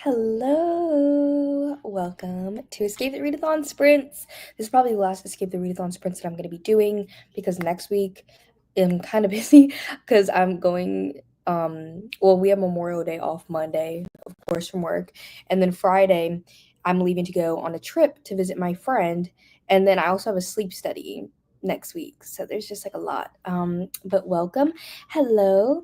Hello, welcome to Escape the Readathon Sprints. This is probably the last Escape the Readathon Sprints that I'm going to be doing because next week I'm kind of busy because I'm going, we have Memorial Day off Monday, of course, from work. And then Friday, I'm leaving to go on a trip to visit my friend. And then I also have a sleep study next week. So there's just like a lot. But welcome. Hello.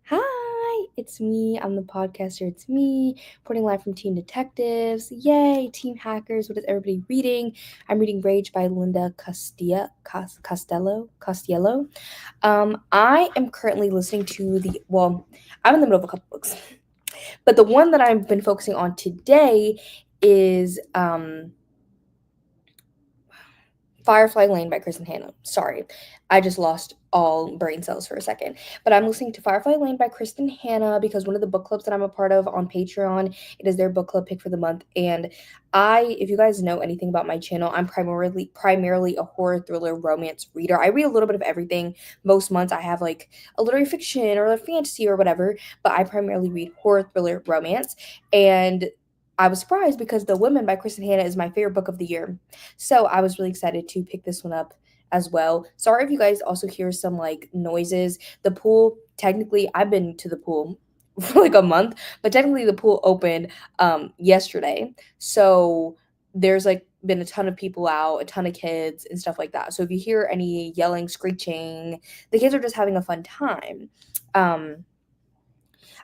Hi, it's me. I'm the podcaster. It's me, reporting live from Teen Detectives. Yay, Team Hackers. What is everybody reading? I'm reading Rage by Linda Costello. I am currently listening to I'm in the middle of a couple books, but the one that I've been focusing on today is Firefly Lane by Kristen Hanna. Sorry, I just lost all brain cells for a second. But I'm listening to Firefly Lane by Kristen Hanna because one of the book clubs that I'm a part of on Patreon, it is their book club pick for the month. And if you guys know anything about my channel, I'm primarily a horror, thriller, romance reader. I read a little bit of everything. Most months I have like a literary fiction or a fantasy or whatever, but I primarily read horror, thriller, romance. And I was surprised because The Women by Kristen Hanna is my favorite book of the year. So I was really excited to pick this one up as well. Sorry if you guys also hear some like noises. The pool, technically, I've been to the pool for like a month, but technically the pool opened yesterday. So there's like been a ton of people out, a ton of kids and stuff like that. So if you hear any yelling, screeching, the kids are just having a fun time.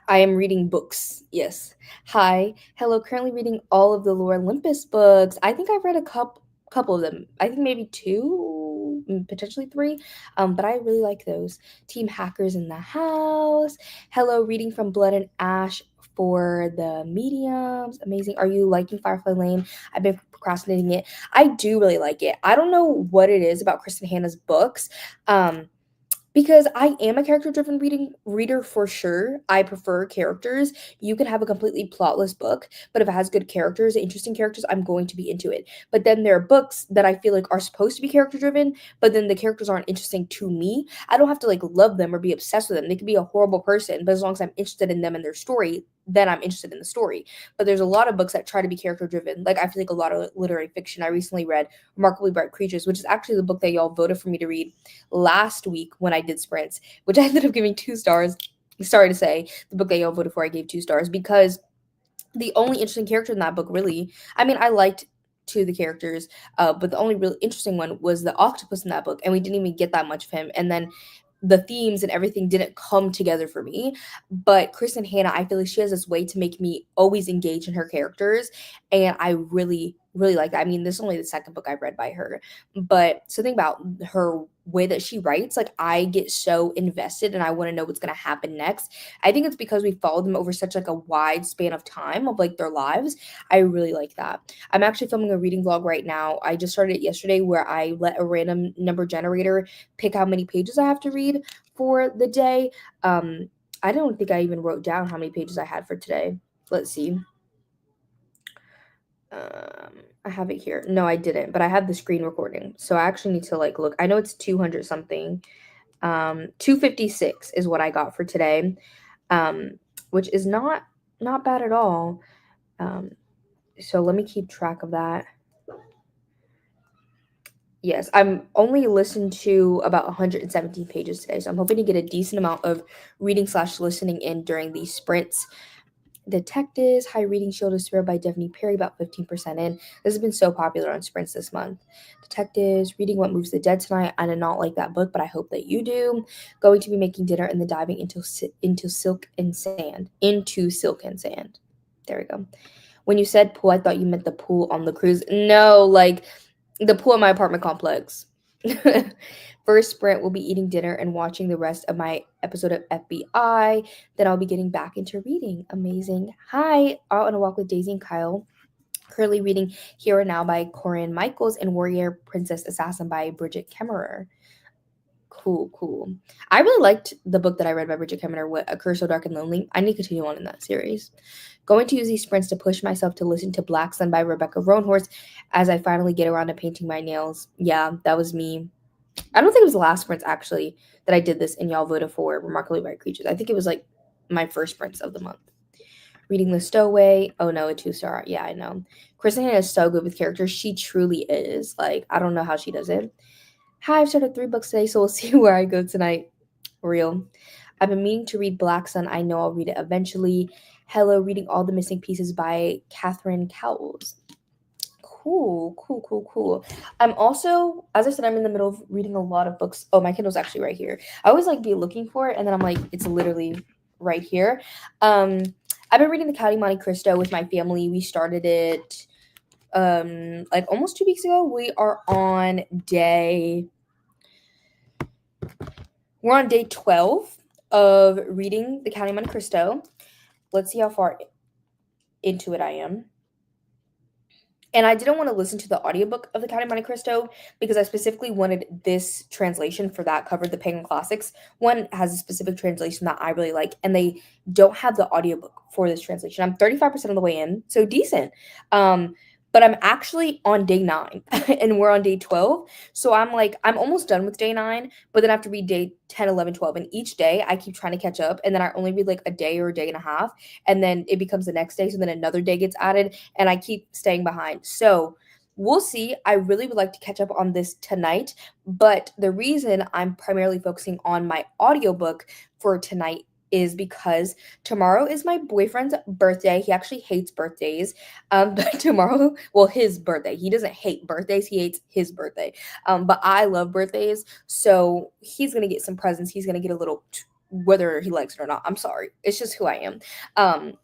I am reading books. Yes. Hi. Hello. Currently reading all of the Lore Olympus books. I think I've read a couple of them. I think maybe two, potentially three. But I really like those. Team Hackers in the house. Hello. Reading from Blood and Ash for the mediums. Amazing. Are you liking Firefly Lane? I've been procrastinating it. I do really like it. I don't know what it is about Kristen Hanna's books. Because I am a character-driven reader for sure. I prefer characters. You can have a completely plotless book, but if it has good characters, interesting characters, I'm going to be into it. But then there are books that I feel like are supposed to be character-driven, but then the characters aren't interesting to me. I don't have to like love them or be obsessed with them. They could be a horrible person, but as long as I'm interested in them and their story, then I'm interested in the story. But there's a lot of books that try to be character-driven. Like I feel like a lot of literary fiction. I recently read Remarkably Bright Creatures, which is actually the book that y'all voted for me to read last week when I did sprints, which I ended up giving 2 stars. Sorry to say, the book that y'all voted for, I gave 2 stars because the only interesting character in that book, really, I mean, I liked 2 of the characters, but the only really interesting one was the octopus in that book, and we didn't even get that much of him. And then the themes and everything didn't come together for me. But Kristen Hanna, I feel like she has this way to make me always engage in her characters, and I really, really like that. I mean, this is only the second book I've read by her, but something about her way that she writes, like I get so invested and I want to know what's going to happen next. I think it's because we followed them over such like a wide span of time of like their lives. I really like that. I'm actually filming a reading vlog right now. I just started it yesterday where I let a random number generator pick how many pages I have to read for the day. I don't think I even wrote down how many pages I had for today. Let's see. I have it here. No, I didn't, but I have the screen recording. So I actually need to like look. I know it's 200 something. 256 is what I got for today. Which is not bad at all. So let me keep track of that. Yes, I'm only listened to about 117 pages today, so I'm hoping to get a decent amount of reading/listening in during these sprints. Detectives, High Reading Shield is Survived by Devney Perry, about 15% in. This has been so popular on sprints this month. Detectives, Reading What Moves the Dead tonight. I did not like that book, but I hope that you do. Going to be making dinner and then diving into silk and sand. Into silk and sand. There we go. When you said pool, I thought you meant the pool on the cruise. No, like the pool in my apartment complex. First sprint, we'll be eating dinner and watching the rest of my episode of FBI. Then I'll be getting back into reading. Amazing. Hi, out on a walk with Daisy and Kyle. Currently reading Here and Now by Corinne Michaels and Warrior Princess Assassin by Bridget Kemmerer. Cool. I really liked the book that I read by Bridget Kemmerer, A Curse So Dark and Lonely. I need to continue on in that series. Going to use these sprints to push myself to listen to Black Sun by Rebecca Roanhorse as I finally get around to painting my nails. Yeah, that was me. I don't think it was the last sprints, actually, that I did this and y'all voted for Remarkably Bright Creatures. I think it was, like, my first sprints of the month. Reading the Stowaway. Oh no, a 2-star. Yeah, I know. Kristen is so good with characters. She truly is. Like, I don't know how she does it. Hi, I've started 3 books today, so we'll see where I go tonight. Real. I've been meaning to read Black Sun. I know I'll read it eventually. Hello, reading All the Missing Pieces by Catherine Cowles. Cool, cool, cool, cool. I'm also, as I said, I'm in the middle of reading a lot of books. Oh, my Kindle's actually right here. I always like be looking for it, and then I'm like, it's literally right here. I've been reading the Count of Monte Cristo with my family. We started it like almost 2 weeks ago. We're on day 12 of reading the Count of Monte Cristo. Let's see how far into it I am. And I didn't want to listen to the audiobook of the Count of Monte Cristo because I specifically wanted this translation for that covered. The Penguin Classics one has a specific translation that I really like, and they don't have the audiobook for this translation. I'm 35% of the way in, so decent. But I'm actually on day 9 and we're on day 12. So I'm like, I'm almost done with day 9, but then I have to read day 10, 11, 12. And each day I keep trying to catch up. And then I only read like a day or a day and a half. And then it becomes the next day. So then another day gets added and I keep staying behind. So we'll see. I really would like to catch up on this tonight. But the reason I'm primarily focusing on my audiobook for tonight is because tomorrow is my boyfriend's birthday. He actually hates birthdays. But tomorrow, well, his birthday. He doesn't hate birthdays. He hates his birthday. But I love birthdays. So he's going to get some presents. He's going to get a little, whether he likes it or not. I'm sorry. It's just who I am.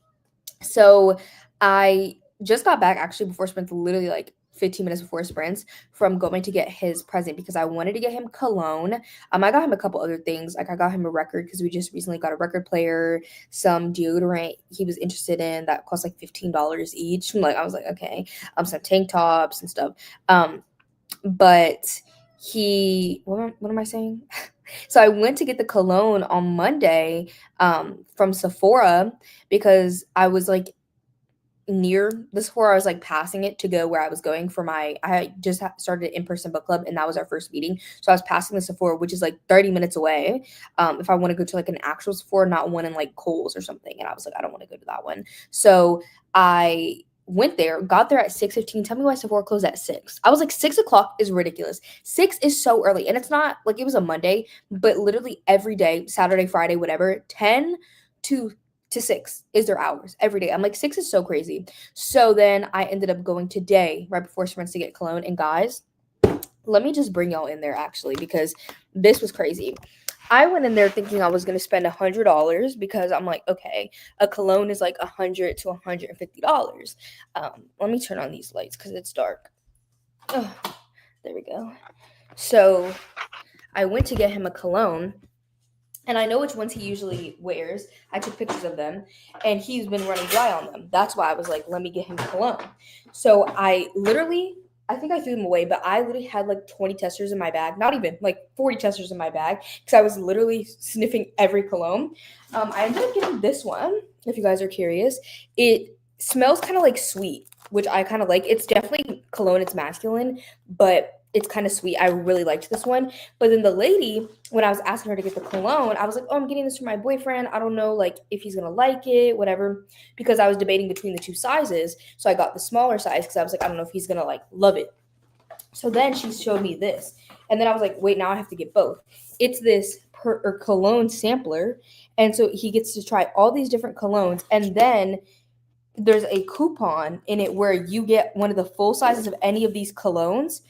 So I just got back actually before sprints, literally like 15 minutes before sprints, from going to get his present because I wanted to get him cologne. I got him a couple other things. Like I got him a record because we just recently got a record player, some deodorant he was interested in that cost like $15 each. Like I was like, okay, some tank tops and stuff. But what am I saying? So I went to get the cologne on Monday from Sephora because I was like near the Sephora. I was like passing it to go where I was going for I just started in-person book club and that was our first meeting. So I was passing the Sephora, which is like 30 minutes away. If I want to go to like an actual Sephora, not one in like Kohl's or something. And I was like, I don't want to go to that one. So I went there, got there at 6:15. Tell me why Sephora closed at 6. I was like, 6 o'clock is ridiculous. 6 is so early. And it's not like it was a Monday, but literally every day, Saturday, Friday, whatever, 10 to 6 is their hours every day. I'm like, 6 is so crazy. So then I ended up going today, right before sprints, to get cologne. And guys, let me just bring y'all in there actually, because this was crazy. I went in there thinking I was going to spend $100 because I'm like, okay, a cologne is like $100 to $150. Let me turn on these lights because it's dark. Oh, there we go. So I went to get him a cologne. And I know which ones he usually wears. I took pictures of them. And he's been running dry on them. That's why I was like, let me get him cologne. So I think I threw them away, but I literally had like 20 testers in my bag. Not even, like 40 testers in my bag. Because I was literally sniffing every cologne. I ended up getting this one, if you guys are curious. It smells kind of like sweet, which I kind of like. It's definitely cologne. It's masculine, but it's kind of sweet. I really liked this one. But then the lady, when I was asking her to get the cologne, I was like, oh, I'm getting this for my boyfriend. I don't know, like, if he's going to like it, whatever. Because I was debating between the two sizes. So I got the smaller size because I was like, I don't know if he's going to, like, love it. So then she showed me this. And then I was like, wait, now I have to get both. It's this cologne sampler. And so he gets to try all these different colognes. And then there's a coupon in it where you get one of the full sizes of any of these colognes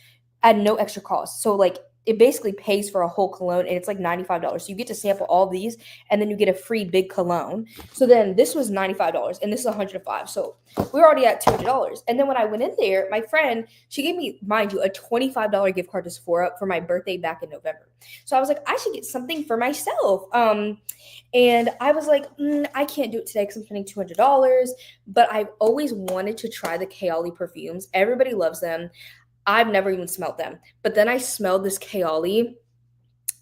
at no extra cost. So like it basically pays for a whole cologne and it's like $95. So you get to sample all these and then you get a free big cologne. So then this was $95 and this is $105. So we're already at $200. And then when I went in there, my friend, she gave me, mind you, a $25 gift card to Sephora for my birthday back in November. So I was like, I should get something for myself. And I was like, I can't do it today because I'm spending $200. But I've always wanted to try the Kaoli perfumes. Everybody loves them. I've never even smelled them. But then I smelled this Kaoli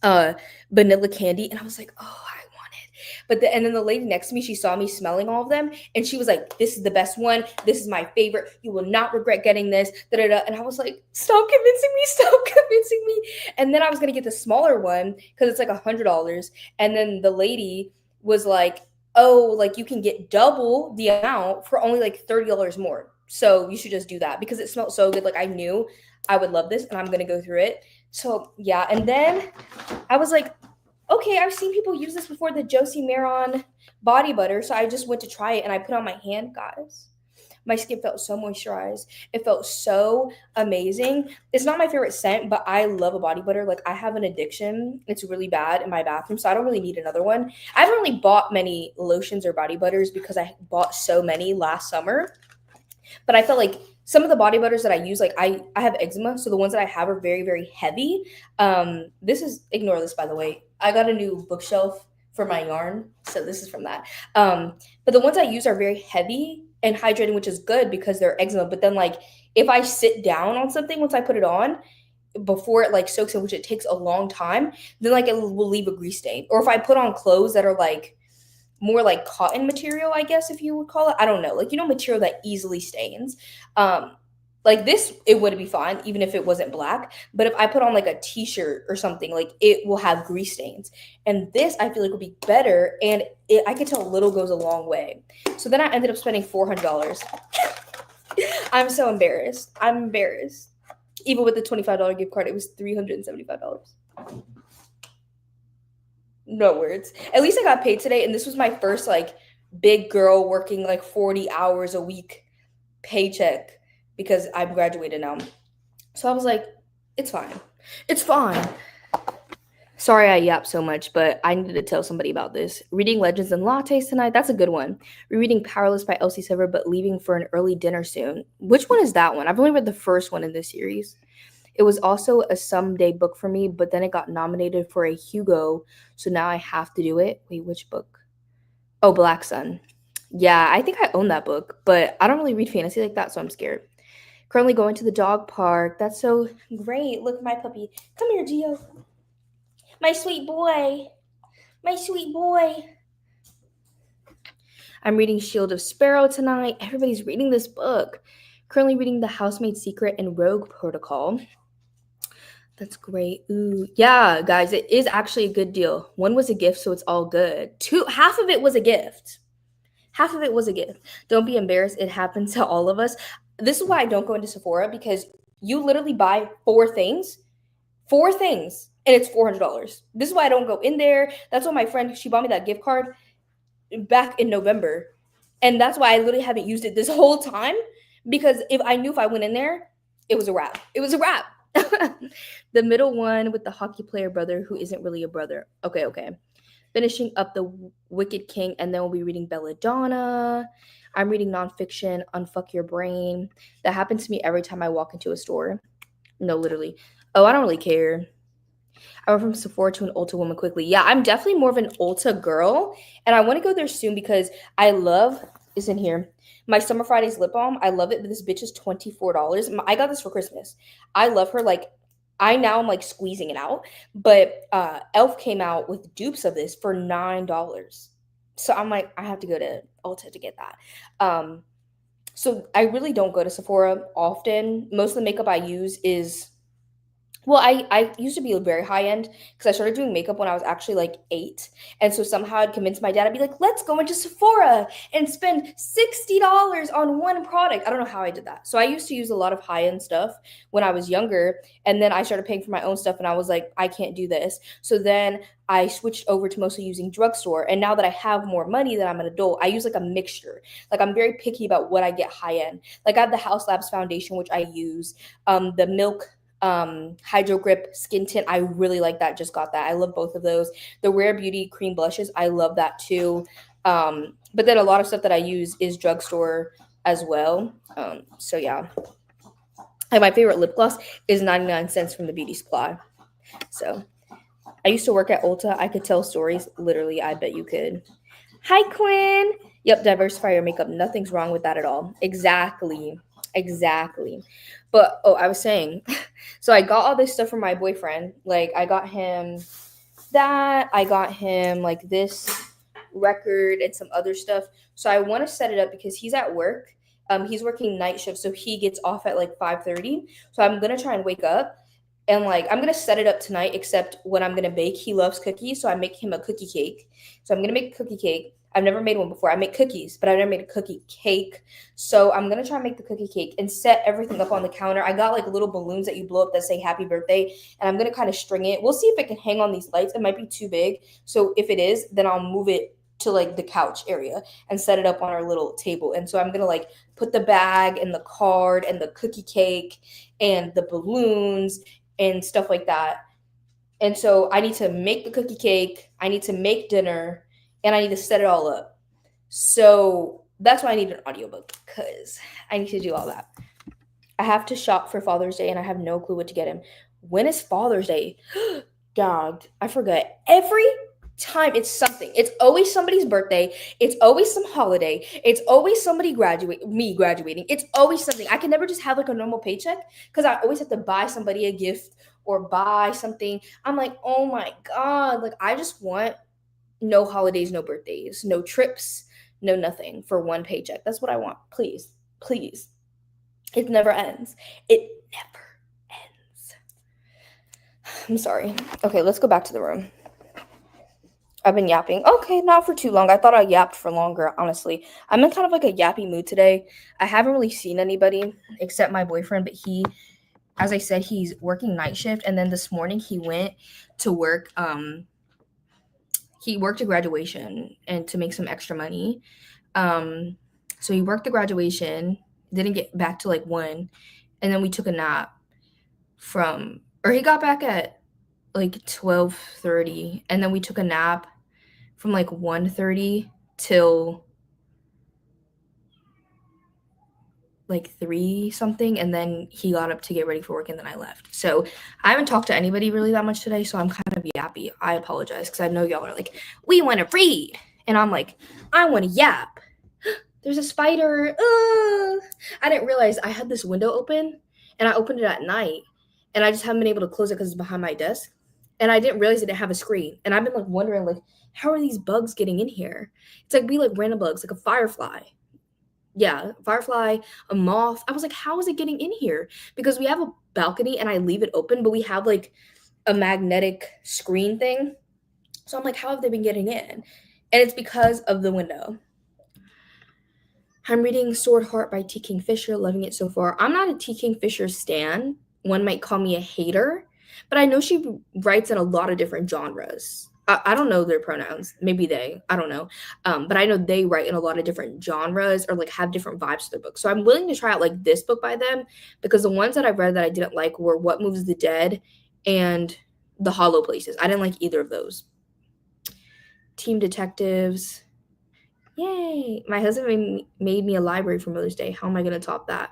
vanilla candy, and I was like, oh, I want it. And then the lady next to me, she saw me smelling all of them, and she was like, this is the best one. This is my favorite. You will not regret getting this. Da-da-da. And I was like, stop convincing me. Stop convincing me. And then I was going to get the smaller one because it's like $100. And then the lady was like, oh, like you can get double the amount for only like $30 more. So you should just do that because it smelled so good. Like I knew I would love this and I'm gonna go through it. So yeah, and then I was like, okay, I've seen people use this before, the Josie Maron body butter. So I just went to try it and I put on my hand, guys. My skin felt so moisturized. It felt so amazing. It's not my favorite scent, but I love a body butter. Like I have an addiction. It's really bad in my bathroom, so I don't really need another one. I haven't really bought many lotions or body butters because I bought so many last summer. But I felt like some of the body butters that I use, like I have eczema, so the ones that I have are very, very heavy. This is ignore this by the way. I got a new bookshelf for my yarn, so this is from that. But the ones I use are very heavy and hydrating, which is good because they're eczema. But then like if I sit down on something once I put it on, before it like soaks in, which it takes a long time, then like it will leave a grease stain. Or if I put on clothes that are like more like cotton material, I guess if you would call it. I don't know, like material that easily stains. Like this, it would be fine even if it wasn't black. But if I put on like a t-shirt or something, like it will have grease stains. And this I feel like would be better, and I could tell little goes a long way. So then I ended up spending $400. I'm so embarrassed. I'm embarrassed. Even with the $25 gift card, it was $375. No words. At least I got paid today, and this was my first like big girl working like 40 hours a week paycheck because I'm graduated now. So I was like, it's fine. It's fine. Sorry I yap so much, but I needed to tell somebody about this. Reading Legends and Lattes tonight. That's a good one. Rereading Powerless by Elsie Silver, but leaving for an early dinner soon. Which one is that one? I've only read the first one in this series. It was also a someday book for me, but then it got nominated for a Hugo, so now I have to do it. Wait, which book? Oh, Black Sun. Yeah, I think I own that book, but I don't really read fantasy like that, so I'm scared. Currently going to the dog park. That's so great. Look, my puppy. Come here, Gio. My sweet boy. My sweet boy. I'm reading Shield of Sparrow tonight. Everybody's reading this book. Currently reading The Housemaid's Secret and Rogue Protocol. That's great. Ooh, yeah, guys, it is actually a good deal. One was a gift, so it's all good. Half of it was a gift. Half of it was a gift. Don't be embarrassed. It happens to all of us. This is why I don't go into Sephora, because you literally buy four things, and it's $400. This is why I don't go in there. That's why my friend, she bought me that gift card back in November. And that's why I literally haven't used it this whole time, because if I went in there, it was a wrap. It was a wrap. The middle one with the hockey player brother who isn't really a brother. Okay. Finishing up The Wicked King, and then we'll be reading Belladonna. I'm reading nonfiction, Unfuck Your Brain. That happens to me every time I walk into a store. No, literally. Oh, I don't really care. I went from Sephora to an Ulta woman quickly. Yeah, I'm definitely more of an Ulta girl, and I want to go there soon because I love, it's in here, my Summer Fridays lip balm. I love it, but this bitch is $24. I got this for Christmas. I love her. Like, I'm like squeezing it out, but Elf came out with dupes of this for $9. So I'm like, I have to go to Ulta to get that. So I really don't go to Sephora often. Most of the makeup I use is, well, I used to be very high end because I started doing makeup when I was actually like 8. And so somehow I'd convince my dad, I'd be like, let's go into Sephora and spend $60 on one product. I don't know how I did that. So I used to use a lot of high end stuff when I was younger. And then I started paying for my own stuff and I was like, I can't do this. So then I switched over to mostly using drugstore. And now that I have more money, that I'm an adult, I use like a mixture. Like I'm very picky about what I get high end. Like I have the House Labs foundation, which I use, the Milk Hydro Grip skin tint. I really like that. Just got that. I love both of those. The Rare Beauty cream blushes, I love that too. But then a lot of stuff that I use is drugstore as well. So yeah. And my favorite lip gloss is 99 cents from the beauty supply. So I used to work at Ulta. I could tell stories. Literally, I bet you could. Hi, Quinn. Yep, diversify your makeup. Nothing's wrong with that at all. Exactly. But I was saying, so I got all this stuff from my boyfriend. Like I got him that, I got him like this record and some other stuff. So I want to set it up because he's at work. He's working night shift, so he gets off at like 5:30. So I'm gonna try and wake up and like I'm gonna set it up tonight, except when I'm gonna bake, he loves cookies, so I make him a cookie cake. So I'm gonna make a cookie cake. I've never made one before. I make cookies, but I've never made a cookie cake. So I'm gonna try and make the cookie cake and set everything up on the counter. I got like little balloons that you blow up that say happy birthday, and I'm gonna kind of string it. We'll see if it can hang on these lights. It might be too big. So if it is, then I'll move it to like the couch area and set it up on our little table. And so I'm gonna like put the bag and the card and the cookie cake and the balloons and stuff like that. And so I need to make the cookie cake, I need to make dinner, and I need to set it all up. So that's why I need an audiobook, because I need to do all that. I have to shop for Father's Day and I have no clue what to get him. When is Father's Day? Dog, I forget. Every time it's something. It's always somebody's birthday. It's always some holiday. It's always somebody graduating. It's always something. I can never just have like a normal paycheck because I always have to buy somebody a gift or buy something. I'm like, oh my God. Like, I just want no holidays, no birthdays, no trips, no nothing for one paycheck. That's what I want. Please, please. It never ends. It never ends. I'm sorry. Okay, let's go back to the room. I've been yapping. Okay, not for too long. I thought I yapped for longer, honestly. I'm in kind of like a yappy mood today. I haven't really seen anybody except my boyfriend, but he, as I said, he's working night shift. And then this morning he went to work. He worked a graduation and to make some extra money. So he worked the graduation, didn't get back to like 1. And then we took a nap he got back at like 12:30. And then we took a nap from like 1:30 till like 3 something, and then he got up to get ready for work, and then I left. So I haven't talked to anybody really that much today, so I'm kind of yappy. I apologize because I know y'all are like, we want to read, and I'm like, I want to yap. There's a spider. I didn't realize I had this window open, and I opened it at night, and I just haven't been able to close it because it's behind my desk, and I didn't realize it didn't have a screen, and I've been like wondering like, how are these bugs getting in here? It's like like random bugs, like a firefly. Yeah, firefly, a moth. I was like, how is it getting in here? Because we have a balcony and I leave it open, but we have like a magnetic screen thing. So I'm like, how have they been getting in? And it's because of the window. I'm reading Sword Heart by T. Kingfisher, loving it so far. I'm not a T. Kingfisher stan. One might call me a hater, but I know she writes in a lot of different genres. I don't know their pronouns. Maybe they. I don't know. But I know they write in a lot of different genres or like have different vibes to their books. So I'm willing to try out like this book by them, because the ones that I've read that I didn't like were What Moves the Dead and The Hollow Places. I didn't like either of those. Team Detectives. Yay. My husband made me a library for Mother's Day. How am I going to top that?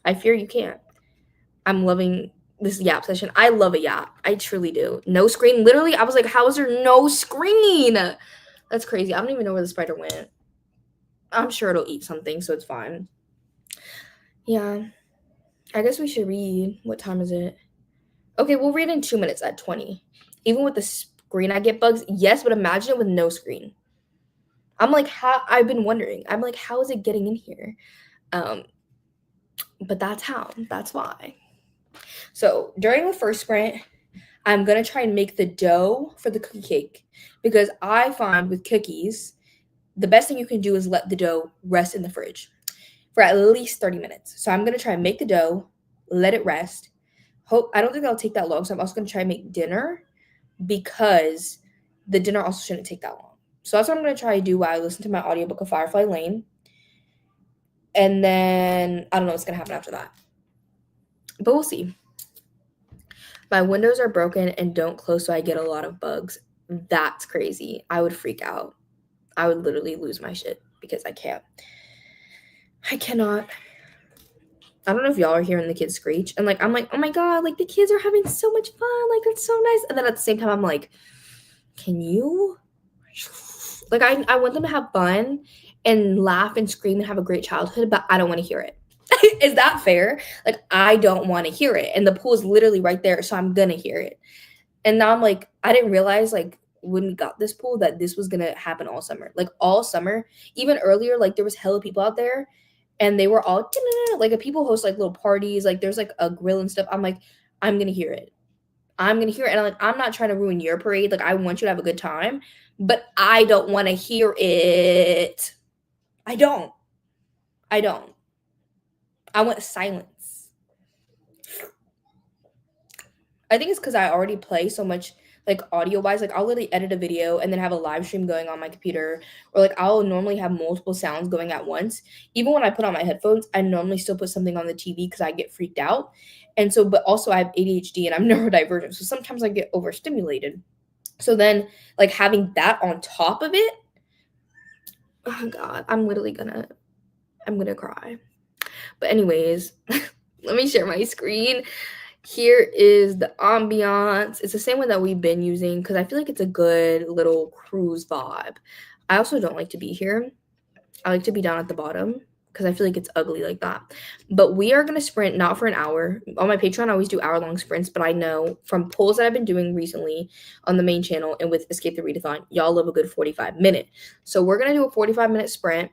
I fear you can't. I'm loving this yap session. I love a yap. I truly do. No screen. Literally, I was like, how is there no screen? That's crazy. I don't even know where the spider went. I'm sure it'll eat something, so it's fine. Yeah. I guess we should read. What time is it? Okay, we'll read in 2 minutes at 20. Even with the screen, I get bugs. Yes, but imagine it with no screen. I'm like, I've been wondering. I'm like, how is it getting in here? But that's how. That's why. So during the first sprint, I'm going to try and make the dough for the cookie cake, because I find with cookies, the best thing you can do is let the dough rest in the fridge for at least 30 minutes. So I'm going to try and make the dough, let it rest. I don't think that'll take that long. So I'm also going to try and make dinner, because the dinner also shouldn't take that long. So that's what I'm going to try to do while I listen to my audiobook of Firefly Lane. And then I don't know what's going to happen after that, but we'll see. My windows are broken and don't close, so I get a lot of bugs. That's crazy. I would freak out. I would literally lose my shit because I can't. I cannot. I don't know if y'all are hearing the kids screech. And like, I'm like, oh my God, like the kids are having so much fun. Like, that's so nice. And then at the same time, I'm like, can you? Like, I want them to have fun and laugh and scream and have a great childhood, but I don't want to hear it. Is that fair? Like, I don't want to hear it. And the pool is literally right there, so I'm going to hear it. And now I'm like, I didn't realize, like, when we got this pool that this was going to happen all summer. Like, all summer. Even earlier, like, there was hella people out there, and they were all, like, people host, like, little parties. Like, there's, like, a grill and stuff. I'm like, I'm going to hear it. I'm gonna hear it. And I'm not trying to ruin your parade. Like, I want you to have a good time, but I don't want to hear it. I don't. I don't. I want silence. I think it's because I already play so much, like, audio wise. Like, I'll literally edit a video and then have a live stream going on my computer, or like I'll normally have multiple sounds going at once. Even when I put on my headphones, I normally still put something on the TV because I get freaked out. And so, but also I have ADHD and I'm neurodivergent, so sometimes I get overstimulated. So then, like, having that on top of it, oh god, I'm gonna cry. But anyways, let me share my screen. Here is the ambiance. It's the same one that we've been using because I feel like it's a good little cruise vibe. I also don't like to be here. I like to be down at the bottom because I feel like it's ugly like that. But we are going to sprint not for an hour. On my Patreon, I always do hour-long sprints, but I know from polls that I've been doing recently on the main channel and with Escape the Readathon, y'all love a good 45-minute. So we're going to do a 45-minute sprint.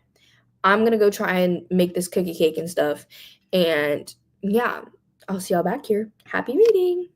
I'm going to go try and make this cookie cake and stuff. And yeah, I'll see y'all back here. Happy reading.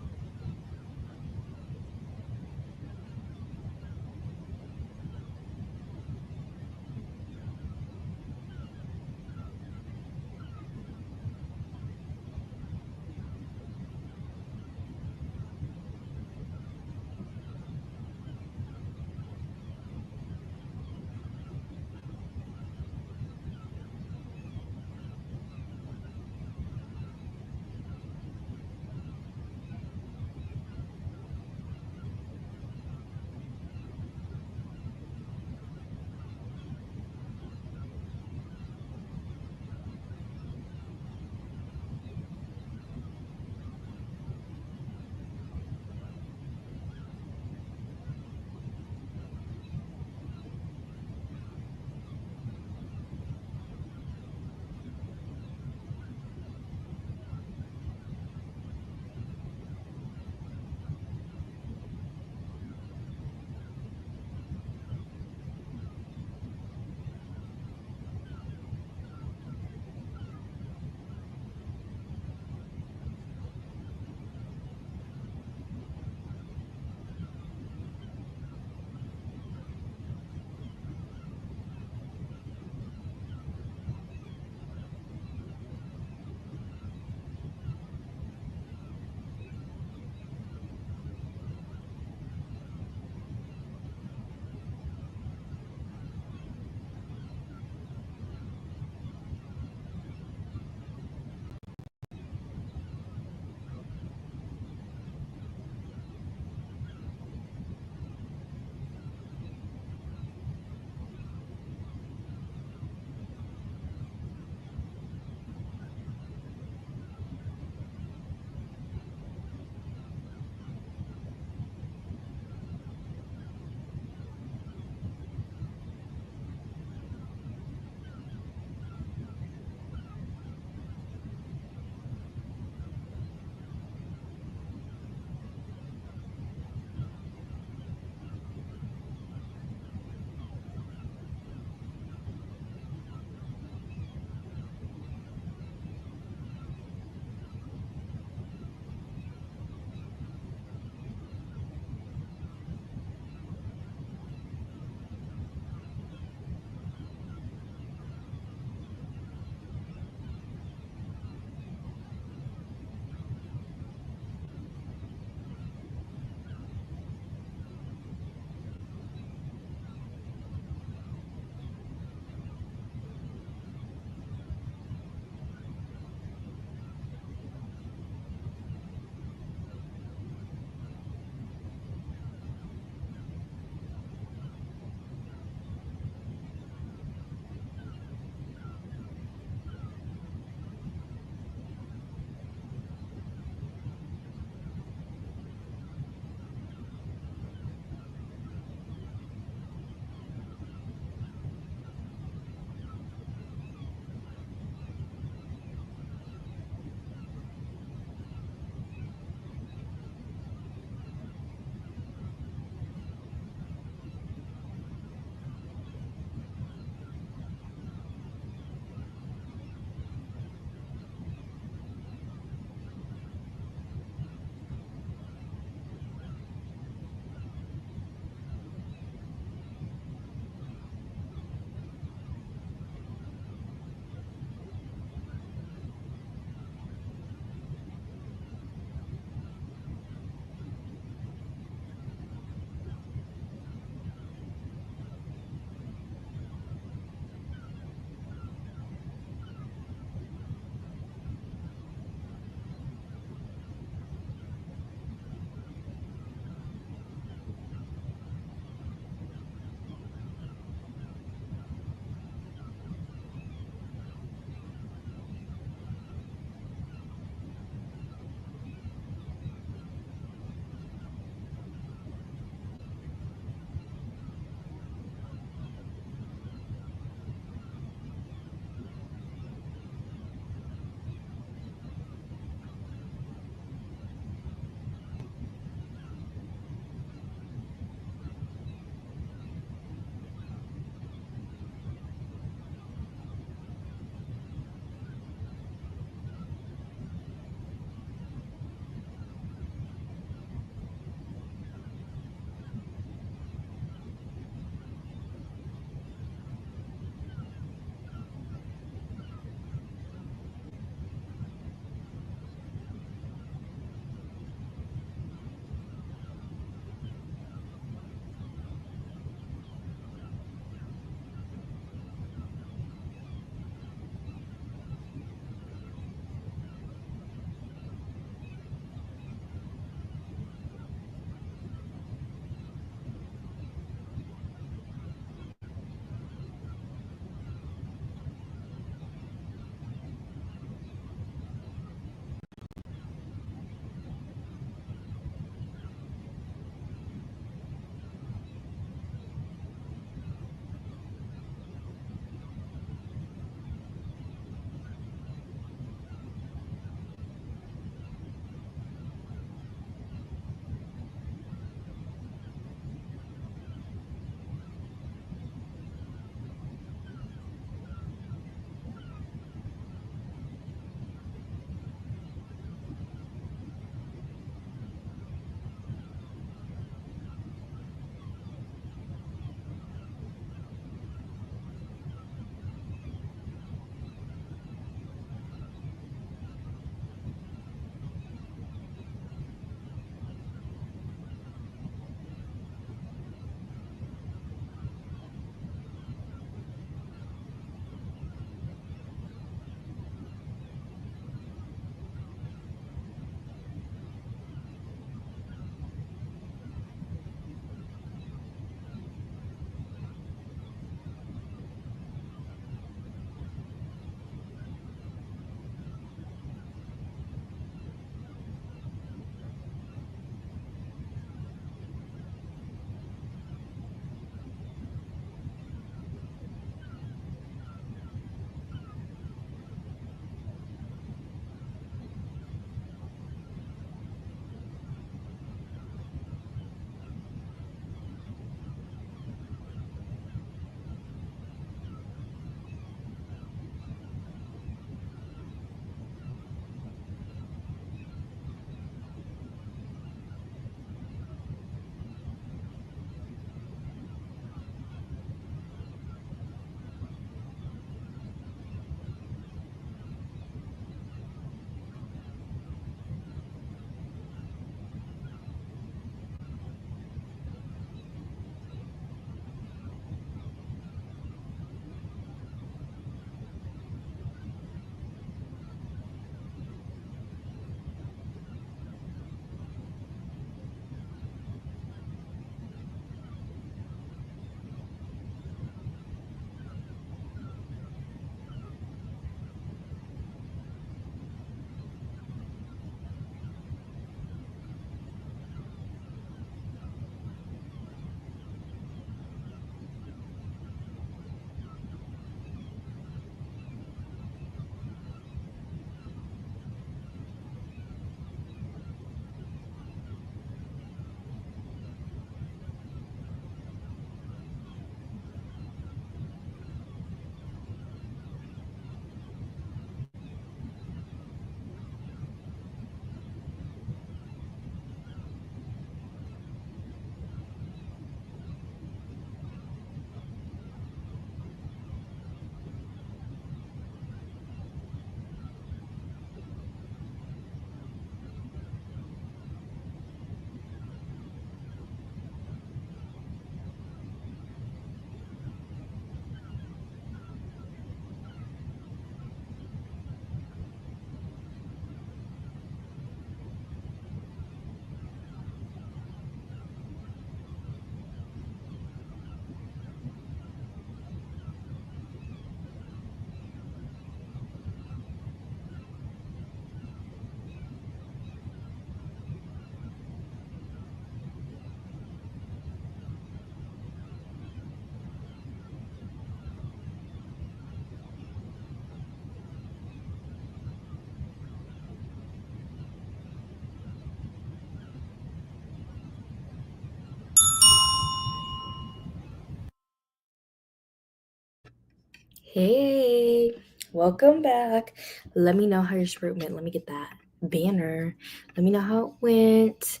Hey, welcome back. Let me know how your sprint went. Let me get that banner. Let me know how it went.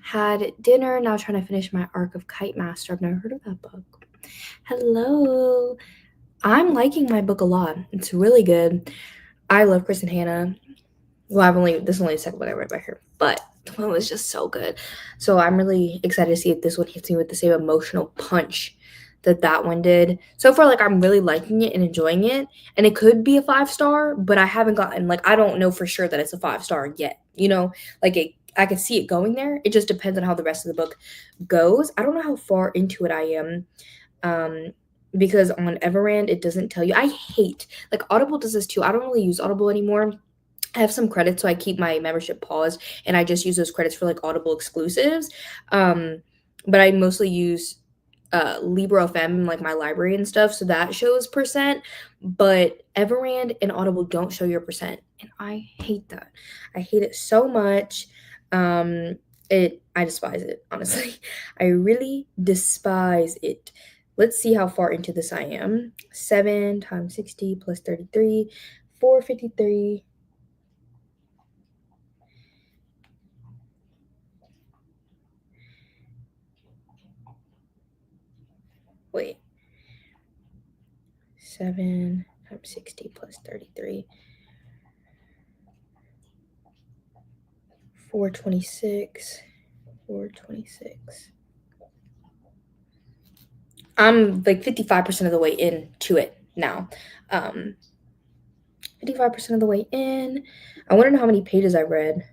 Had dinner, now trying to finish my arc of Kite Master. I've never heard of that book. Hello. I'm liking my book a lot. It's really good. I love Kristen Hanna. Well, this is only the second book I read by her, but the one was just so good. So I'm really excited to see if this one hits me with the same emotional punch that one did. So far, like, I'm really liking it and enjoying it, and it could be a 5-star, but I haven't gotten, like, I don't know for sure that it's a 5-star yet. Like, I could see it going there. It just depends on how the rest of the book goes. I don't know how far into it I am. Because on Everand it doesn't tell you. I hate, like, Audible does this too. I don't really use Audible anymore. I have some credits, so I keep my membership paused, and I just use those credits for, like, Audible exclusives. But I mostly use Libro.fm, like, my library and stuff, so that shows percent. But Everand and Audible don't show your percent, and I hate that. I hate it so much. I despise it, honestly. I really despise it. Let's see how far into this I am. 7 times 60 plus 33, 453. Wait. 7 times 60 plus 33. 426. 426. I'm like 55% of the way into it now. 55% of the way in. I want to know how many pages I read.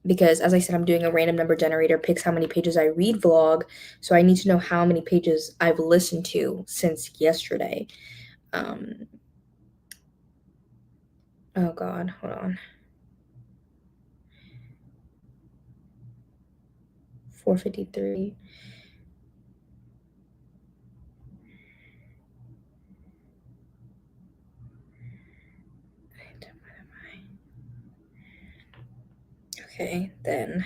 Because, as I said, I'm doing a random number generator, picks how many pages I read vlog. So I need to know how many pages I've listened to since yesterday. Oh God, hold on. 453. Okay, then.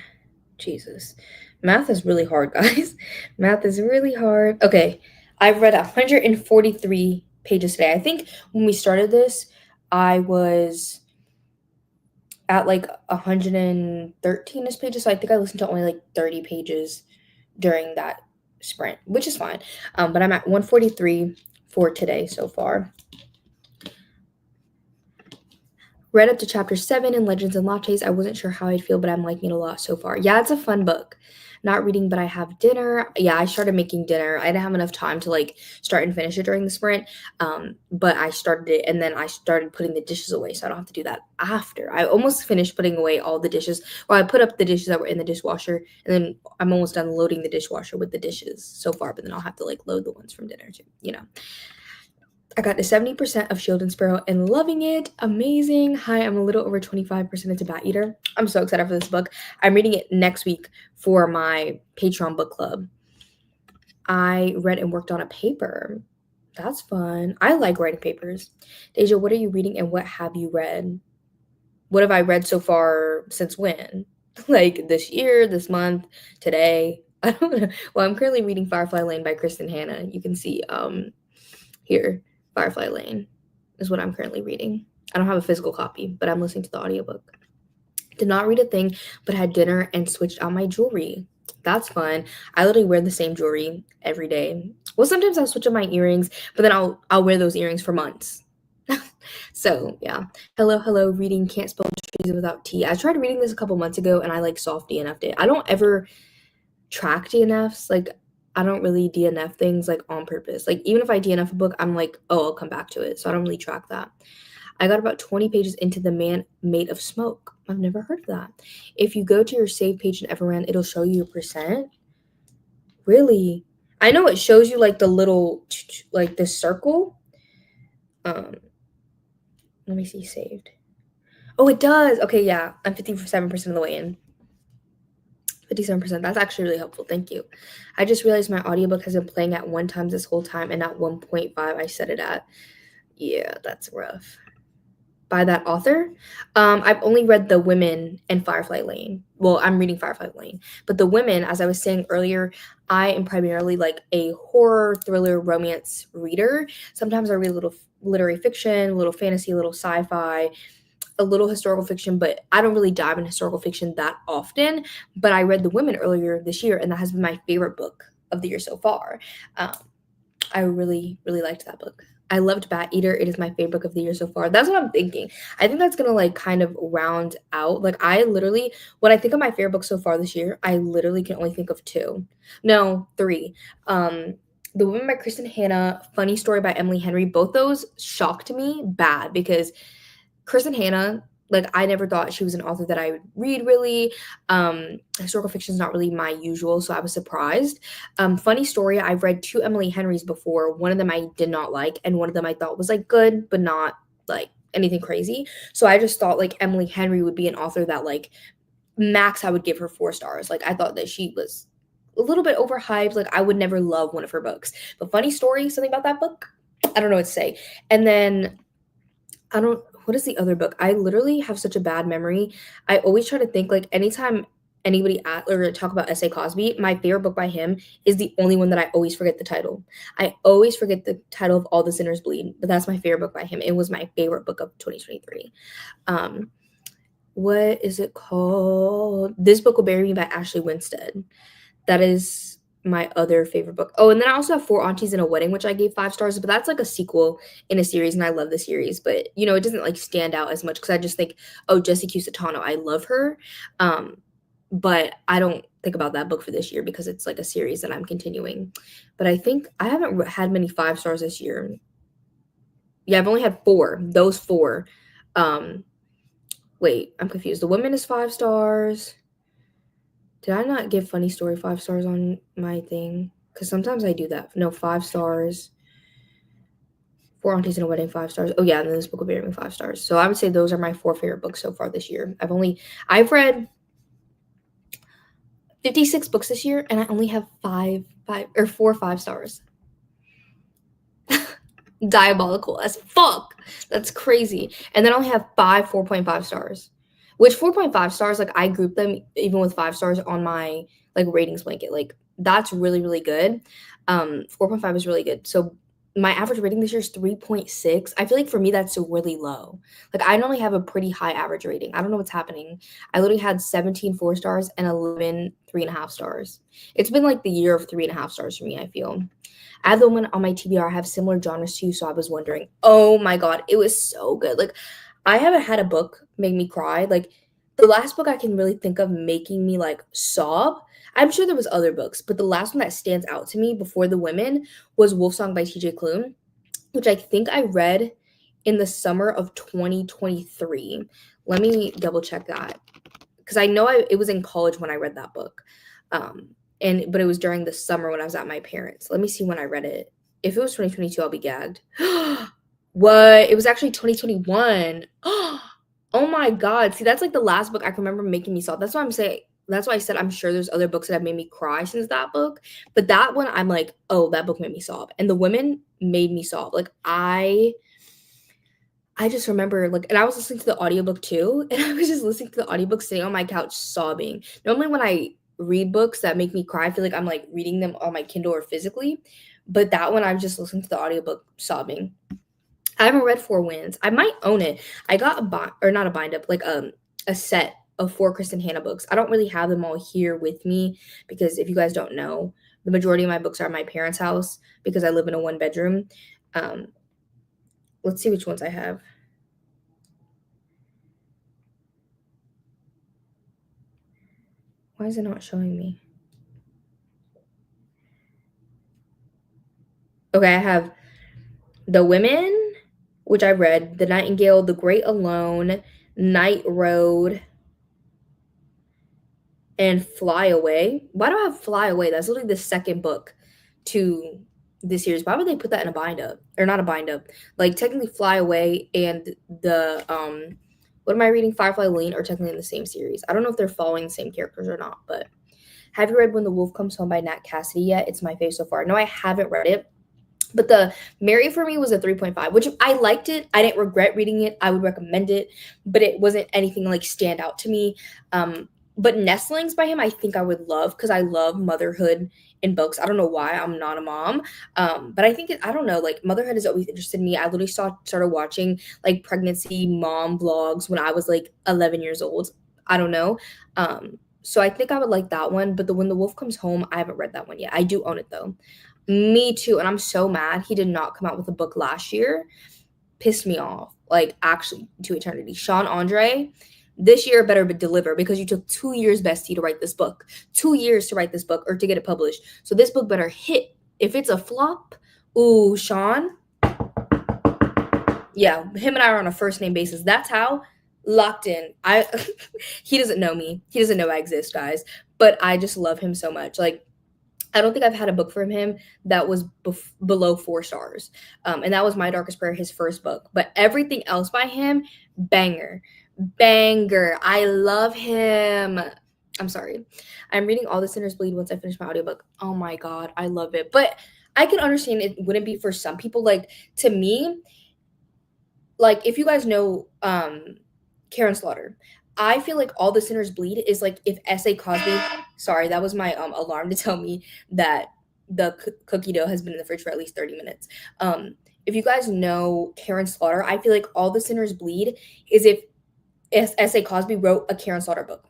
Jesus. Math is really hard, guys. Math is really hard. Okay, I've read 143 pages today. I think when we started this, I was at like 113ish pages. So I think I listened to only like 30 pages during that sprint, which is fine. But I'm at 143 for today so far. Read up to chapter 7 in Legends and Lattes. I wasn't sure how I'd feel, but I'm liking it a lot so far. Yeah, it's a fun book. Not reading, but I have dinner. Yeah, I started making dinner. I didn't have enough time to, like, start and finish it during the sprint. But I started it, and then I started putting the dishes away, so I don't have to do that after. I almost finished putting away all the dishes. Well, I put up the dishes that were in the dishwasher, and then I'm almost done loading the dishwasher with the dishes so far, but then I'll have to, like, load the ones from dinner too. I got to 70% of Shield and Sparrow and loving it. Amazing. Hi, I'm a little over 25% into Bat Eater. I'm so excited for this book. I'm reading it next week for my Patreon book club. I read and worked on a paper. That's fun. I like writing papers. Deja, what are you reading and what have you read? What have I read so far since when? Like this year, this month, today? I don't know. Well, I'm currently reading Firefly Lane by Kristen Hanna. You can see here. Firefly Lane is what I'm currently reading. I don't have a physical copy, but I'm listening to the audiobook. Did not read a thing, but had dinner and switched out my jewelry. That's fun. I literally wear the same jewelry every day. Well, sometimes I'll switch up my earrings, but then I'll wear those earrings for months. So yeah. Hello, reading Can't Spell Trees Without T. I tried reading this a couple months ago and I like soft DNF'd it. I don't ever track DNFs. Like, I don't really DNF things like on purpose. Like, even if I DNF a book, I'm like, oh, I'll come back to it. So I don't really track that. I got about 20 pages into The Man Made of Smoke. I've never heard of that. If you go to your save page in Everand, it'll show you your percent. Really? I know it shows you like the little, like this circle. Let me see, saved. Oh, it does. Okay, yeah. I'm 57% of the way in. 57%. That's actually really helpful. Thank you. I just realized my audiobook has been playing at 1 time this whole time and not 1.5 I set it at. Yeah, that's rough. by that author. I've only read The Women and Firefly Lane. Well, I'm reading Firefly Lane, but The Women, as I was saying earlier, I am primarily like a horror, thriller, romance reader. Sometimes I read a little literary fiction, a little fantasy, a little sci-fi, a little historical fiction, but I don't really dive in historical fiction that often. But I read The Women earlier this year, and that has been my favorite book of the year so far. Um, I really, really liked that book. I loved Bat Eater. It is my favorite book of the year so far. That's what I'm thinking. I think that's gonna like kind of round out. Like I literally, when I think of my favorite book so far this year, I literally can only think of two. No, three. Um, The Woman by Kristen Hanna, Funny Story by Emily Henry. Both those shocked me bad because Kristen Hanna, like I never thought she was an author that I would read really. Historical fiction is not really my usual, so I was surprised. Funny story, I've read two Emily Henrys before. One of them I did not like, and one of them I thought was like good, but not like anything crazy. So I just thought like Emily Henry would be an author that like max I would give her 4 stars. Like I thought that she was a little bit overhyped. Like I would never love one of her books. But funny story, something about that book, I don't know what to say. And then I don't what is the other book? I literally have such a bad memory. I always try to think like anytime anybody or talk about S.A. Cosby, my favorite book by him is the only one that I always forget the title. I always forget the title of All the Sinners Bleed, but that's my favorite book by him. It was my favorite book of 2023. Um, what is it called? This Book Will Bury Me by Ashley Winstead. That is my other favorite book. Oh, and then I also have Four Aunties and a Wedding, which I gave 5 stars, but that's like a sequel in a series, and I love the series. But you know, it doesn't like stand out as much because I just think, oh, Jessie Q Satano, I love her. But I don't think about that book for this year because it's like a series that I'm continuing. But I think I haven't had many 5 stars this year. Yeah, I've only had four. Those four. Wait, I'm confused. The Women is 5 stars. Did I not give Funny Story 5 stars on my thing? Because sometimes I do that. No, 5 stars. Four Aunties and a Wedding, 5 stars. Oh yeah, and then This Book will be 5 stars. So I would say those are my 4 favorite books so far this year. I've read 56 books this year, and I only have four 5 stars. Diabolical as fuck. That's crazy. And then I only have five 4.5 stars. Which 4.5 stars, like I group them even with 5 stars on my like ratings blanket. Like that's really, really good. 4.5 is really good. So my average rating this year is 3.6. I feel like for me that's really low. Like I normally have a pretty high average rating. I don't know what's happening. I literally had 17 4 stars and 11 3.5 stars. It's been like the year of 3.5 stars for me, I feel. I have the one on my TBR. I have similar genres too, so I was wondering. Oh my god, it was so good. Like I haven't had a book make me cry. Like the last book I can really think of making me like sob. I'm sure there was other books, but the last one that stands out to me before The Women was Wolfsong by TJ Klune, which I think I read in the summer of 2023. Let me double check that because I know it was in college when I read that book. But it was during the summer when I was at my parents'. Let me see when I read it. If it was 2022, I'll be gagged. What? It was actually 2021. Oh my god. See, that's like the last book I can remember making me sob. That's why I'm saying that's why I said I'm sure there's other books that have made me cry since that book. But that one I'm like, oh, that book made me sob. And The Women made me sob. Like I just remember like and I was listening to the audiobook too, and I was just listening to the audiobook sitting on my couch sobbing. Normally when I read books that make me cry, I feel like I'm like reading them on my Kindle or physically, but that one I'm just listening to the audiobook sobbing. I haven't read Four Winds. I might own it. I got or not a bind up, like a set of four Kristen Hanna books. I don't really have them all here with me because if you guys don't know, the majority of my books are at my parents' house because I live in a 1-bedroom. Let's see which ones I have. Why is it not showing me? Okay, I have The Women, which I read, The Nightingale, The Great Alone, Night Road, and Fly Away. Why do I have Fly Away? That's literally the second book to this series. Why would they put that in a bind up? Or not a bind up. Like technically Fly Away and the what am I reading? Firefly Lane are technically in the same series. I don't know if they're following the same characters or not, but have you read When the Wolf Comes Home by Nat Cassidy yet? It's my favorite so far. No, I haven't read it. But the Mary for me was a 3.5, which I liked it. I didn't regret reading it. I would recommend it, but it wasn't anything like stand out to me. But Nestlings by him, I think I would love because I love motherhood in books. I don't know why I'm not a mom, but I think I don't know. Like motherhood has always interested me. I literally started watching like pregnancy mom vlogs when I was like 11 years old. I don't know. So I think I would like that one. But the When the Wolf Comes Home, I haven't read that one yet. I do own it though. Me too, and I'm so mad he did not come out with a book last year. Pissed me off, like actually to eternity. Sean Andre, this year better deliver because you took 2 years, bestie, to write this book. 2 years to write this book or to get it published. So this book better hit. If it's a flop, ooh, Sean, yeah, him and I are on a first name basis. That's how locked in. He doesn't know me. He doesn't know I exist, guys. But I just love him so much. Like I don't think I've had a book from him that was below 4 stars. And that was My Darkest Prayer, his first book. But everything else by him, banger. Banger. I love him. I'm sorry. I'm reading All the Sinners Bleed once I finish my audiobook. Oh my God. I love it. But I can understand it wouldn't be for some people. Like, to me, like, if you guys know Karen Slaughter, I feel like All the Sinners Bleed is like if S.A. Cosby. Sorry, that was my alarm to tell me that the cookie dough has been in the fridge for at least 30 minutes. If you guys know Karen Slaughter, I feel like All the Sinners Bleed is if S.A. Cosby wrote a Karen Slaughter book.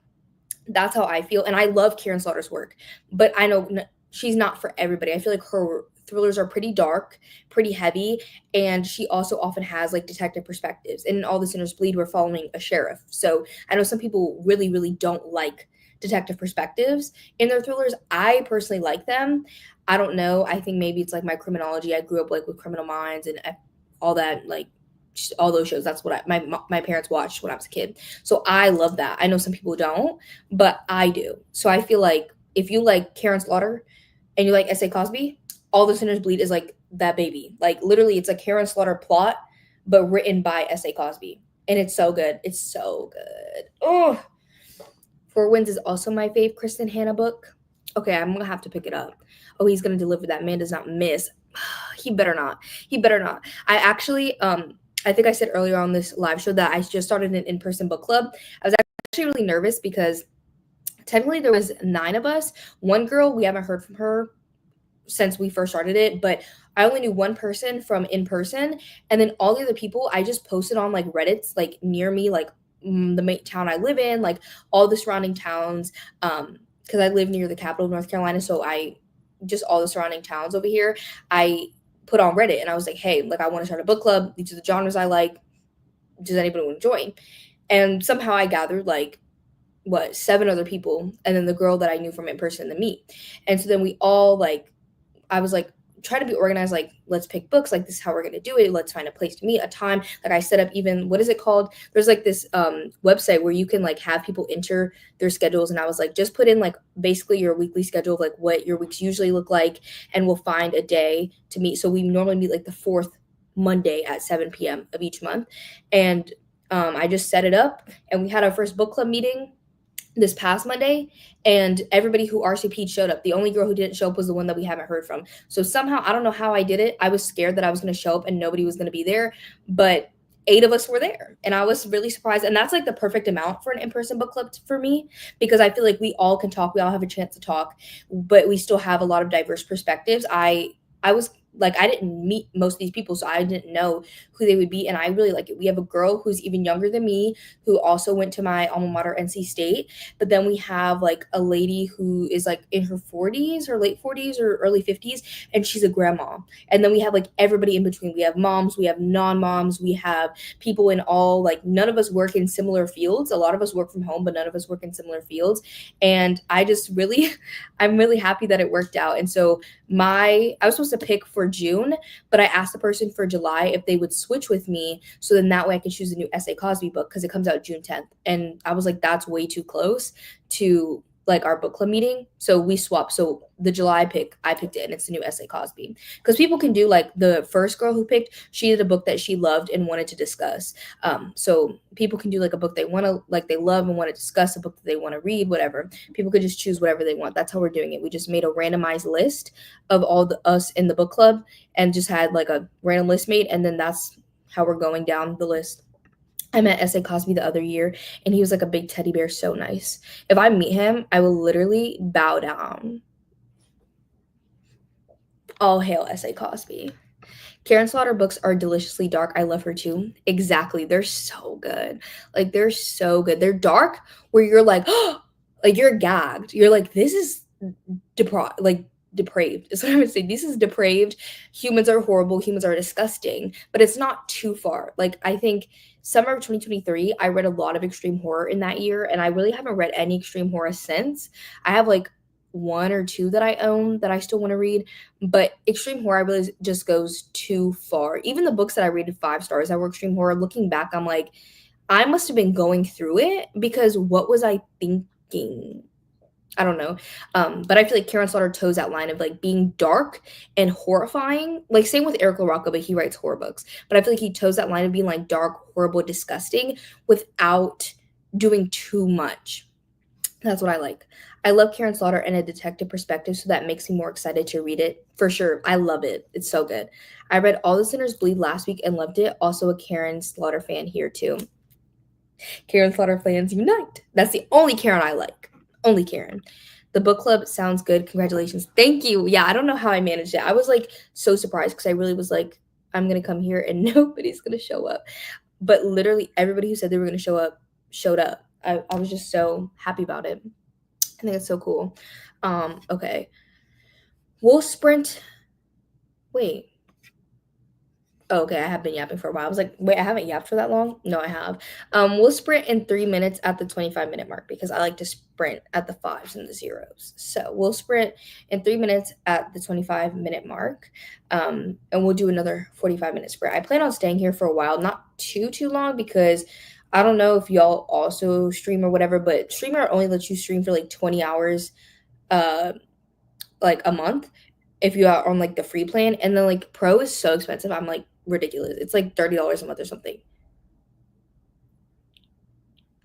That's how I feel, and I love Karen Slaughter's work, but I know she's not for everybody. I feel like her thrillers are pretty dark, pretty heavy, and she also often has like detective perspectives. And in All the Sinners Bleed, we're following a sheriff. So I know some people really, really don't like detective perspectives in their thrillers. I personally like them. I don't know. I think maybe it's like my criminology. I grew up like with Criminal Minds and all that, like all those shows. That's what my parents watched when I was a kid. So I love that. I know some people don't, but I do. So I feel like if you like Karen Slaughter and you like S.A. Cosby, All the Sinners Bleed is like that baby. Like literally, it's a Karen Slaughter plot, but written by S.A. Cosby, and it's so good. It's so good. Oh, Four Winds is also my fave Kristen Hanna book. Okay, I'm gonna have to pick it up. Oh, he's gonna deliver. That man does not miss. He better not. He better not. I actually, I think I said earlier on this live show that I just started an in-person book club. I was actually really nervous because technically there was 9 of us. One girl, we haven't heard from her since we first started it, but I only knew one person from in person, and then all the other people I just posted on like Reddits, like near me, like the town I live in, like all the surrounding towns, because I live near the capital of North Carolina, so I just all the surrounding towns over here. I put on Reddit and I was like, hey, like I want to start a book club. These are the genres I like. Does anybody want to join? And somehow I gathered like 7 other people, and then the girl that I knew from in person, the meet. And so then we all like I was like, try to be organized, like, let's pick books, like, this is how we're going to do it. Let's find a place to meet, a time. Like, I set up even, what is it called? There's like this website where you can like have people enter their schedules. And I was like, just put in like basically your weekly schedule of like what your weeks usually look like, and we'll find a day to meet. So we normally meet like the 4th Monday at 7 p.m. of each month. And I just set it up, and we had our first book club meeting this past Monday, and everybody who RCP'd showed up. The only girl who didn't show up was the one that we haven't heard from. So somehow, I don't know how I did it. I was scared that I was going to show up and nobody was going to be there, but 8 of us were there, and I was really surprised. And that's like the perfect amount for an in-person book club for me, because I feel like we all can talk, we all have a chance to talk, but we still have a lot of diverse perspectives. I was like, I didn't meet most of these people, so I didn't know who they would be, and I really like it. We have a girl who's even younger than me who also went to my alma mater, NC State, but then we have like a lady who is like in her 40s, her late 40s or early 50s, and she's a grandma. And then we have like everybody in between. We have moms, we have non-moms, we have people in all, like, none of us work in similar fields. A lot of us work from home, but none of us work in similar fields. And I just really, I'm really happy that it worked out. And so I was supposed to pick for June, but I asked the person for July if they would switch with me, so then that way I could choose a new S.A. Cosby book, because it comes out June 10th. And I was like, that's way too close to like our book club meeting. So we swapped. So the July pick, I picked it, and it's the new S.A. Cosby. Because people can do like the first girl who picked, she did a book that she loved and wanted to discuss. So people can do like a book they want to, like they love and want to discuss, a book that they want to read, whatever. People could just choose whatever they want. That's how we're doing it. We just made a randomized list of all the us in the book club and just had like a random list made, and then that's how we're going down the list. I met S.A. Cosby the other year, and he was like a big teddy bear, so nice. If I meet him, I will literally bow down. All hail S.A. Cosby. Karen Slaughter books are deliciously dark. I love her too. Exactly. They're so good. Like, they're so good. They're dark where you're like, oh, like you're gagged. You're like, this is depraved is what I would say. This is depraved. Humans are horrible. Humans are disgusting, but it's not too far. Like, I think summer of 2023, I read a lot of extreme horror in that year, and I really haven't read any extreme horror since. I have like one or two that I own that I still want to read, but extreme horror really just goes too far. Even the books that I rated 5 stars that were extreme horror, looking back, I'm like, I must have been going through it, because what was I thinking? I don't know. But I feel like Karen Slaughter toes that line of like being dark and horrifying. Like, same with Eric LaRocca, but he writes horror books. But I feel like he toes that line of being like dark, horrible, disgusting without doing too much. That's what I like. I love Karen Slaughter in a detective perspective, so that makes me more excited to read it. For sure. I love it. It's so good. I read All the Sinners Bleed last week and loved it. Also a Karen Slaughter fan here too. Karen Slaughter fans unite. That's the only Karen I like. Only Karen. The book club sounds good. Congratulations. Thank you. Yeah, I don't know how I managed it. I was like so surprised because I really was like, I'm going to come here and nobody's going to show up. But literally everybody who said they were going to show up showed up. I was just so happy about it. I think it's so cool. Okay. We'll sprint. Wait. Oh, okay, I have been yapping for a while. I was like, wait, I haven't yapped for that long? No, I have. We'll sprint in 3 minutes at the 25-minute mark, because I like to sprint at the 5s and the 0s. So we'll sprint in 3 minutes at the 25-minute mark, and we'll do another 45-minute sprint. I plan on staying here for a while, not too long, because I don't know if y'all also stream or whatever, but Streamer only lets you stream for like 20 hours, like a month, if you are on like the free plan, and then like pro is so expensive. I'm like, ridiculous. It's like $30 a month or something.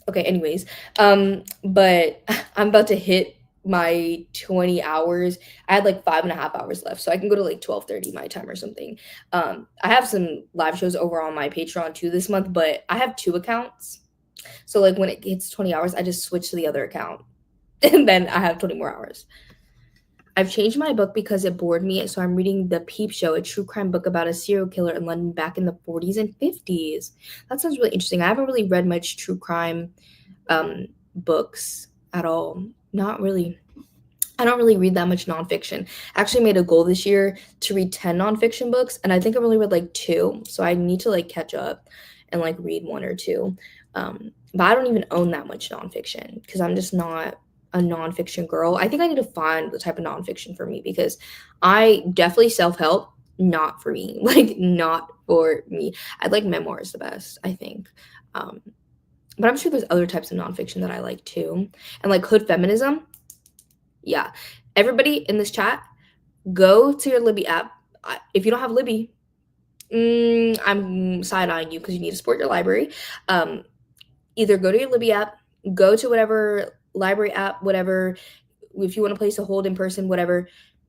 Okay, anyways, but I'm about to hit my 20 hours. I had like 5.5 hours left, so I can go to like 12:30 my time or something. I have some live shows over on my Patreon too this month, but I have 2 accounts, so like when it hits 20 hours, I just switch to the other account and then I have 20 more hours. I've changed my book because it bored me, so I'm reading The Peep Show, a true crime book about a serial killer in London back in the 40s and 50s. That sounds really interesting. I haven't really read much true crime books at all. Not really. I don't really read that much nonfiction. I actually made a goal this year to read 10 nonfiction books, and I think I've only read like 2, so I need to like catch up and like read 1 or 2. But I don't even own that much nonfiction because I'm just not a nonfiction girl. I think I need to find the type of nonfiction for me, because I definitely self-help, not for me. Like, not for me. I like memoirs the best, I think. But I'm sure there's other types of nonfiction that I like too. And like hood feminism. Yeah. Everybody in this chat, go to your Libby app. If you don't have Libby, I'm side-eyeing you because you need to support your library. Either go to your Libby app, go to whatever library app, whatever, if you want to place a hold in person, whatever,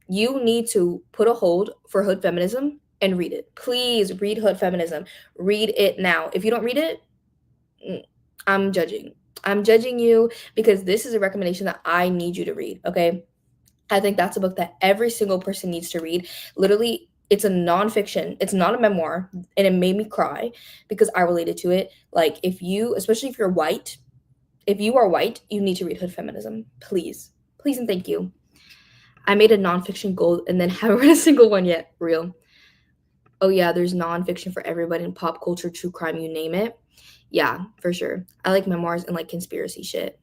you need to put a hold for hood feminism and read it. Please read hood feminism. Read it now. If you don't read it, I'm judging. I'm judging you, because this is a recommendation that I need you to read, okay? I think that's a book that every single person needs to read. Literally, it's a nonfiction. It's not a memoir, and it made me cry because I related to it. Like, if you, especially if you're white, if you are white, you need to read Hood Feminism. Please. Please and thank you. I made a nonfiction goal and then haven't read a single one yet. Real. Oh, yeah, there's nonfiction for everybody in pop culture, true crime, you name it. Yeah, for sure. I like memoirs and like conspiracy shit.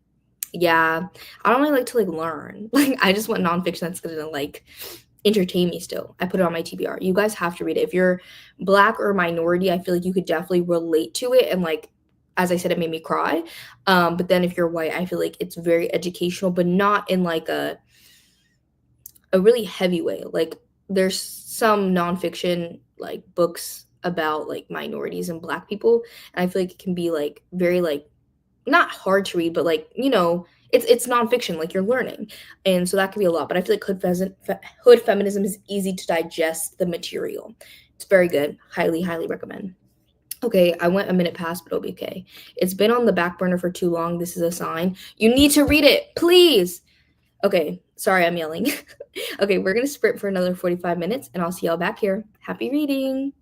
Yeah. I don't really like to like learn. Like, I just want nonfiction that's gonna like entertain me still. I put it on my TBR. You guys have to read it. If you're Black or minority, I feel like you could definitely relate to it and like, as I said, it made me cry. But then if you're white, I feel like it's very educational, but not in like a really heavy way. Like there's some nonfiction like books about like minorities and black people, and I feel like it can be like very like not hard to read, but like it's nonfiction, like you're learning, and so that can be a lot. But I feel like hood feminism is easy to digest the material. It's very good. Highly recommend. Okay, I went a minute past, but it'll be okay. It's been on the back burner for too long. This is a sign. You need to read it, please. Okay, sorry, I'm yelling. Okay, we're gonna sprint for another 45 minutes, and I'll see y'all back here. Happy reading.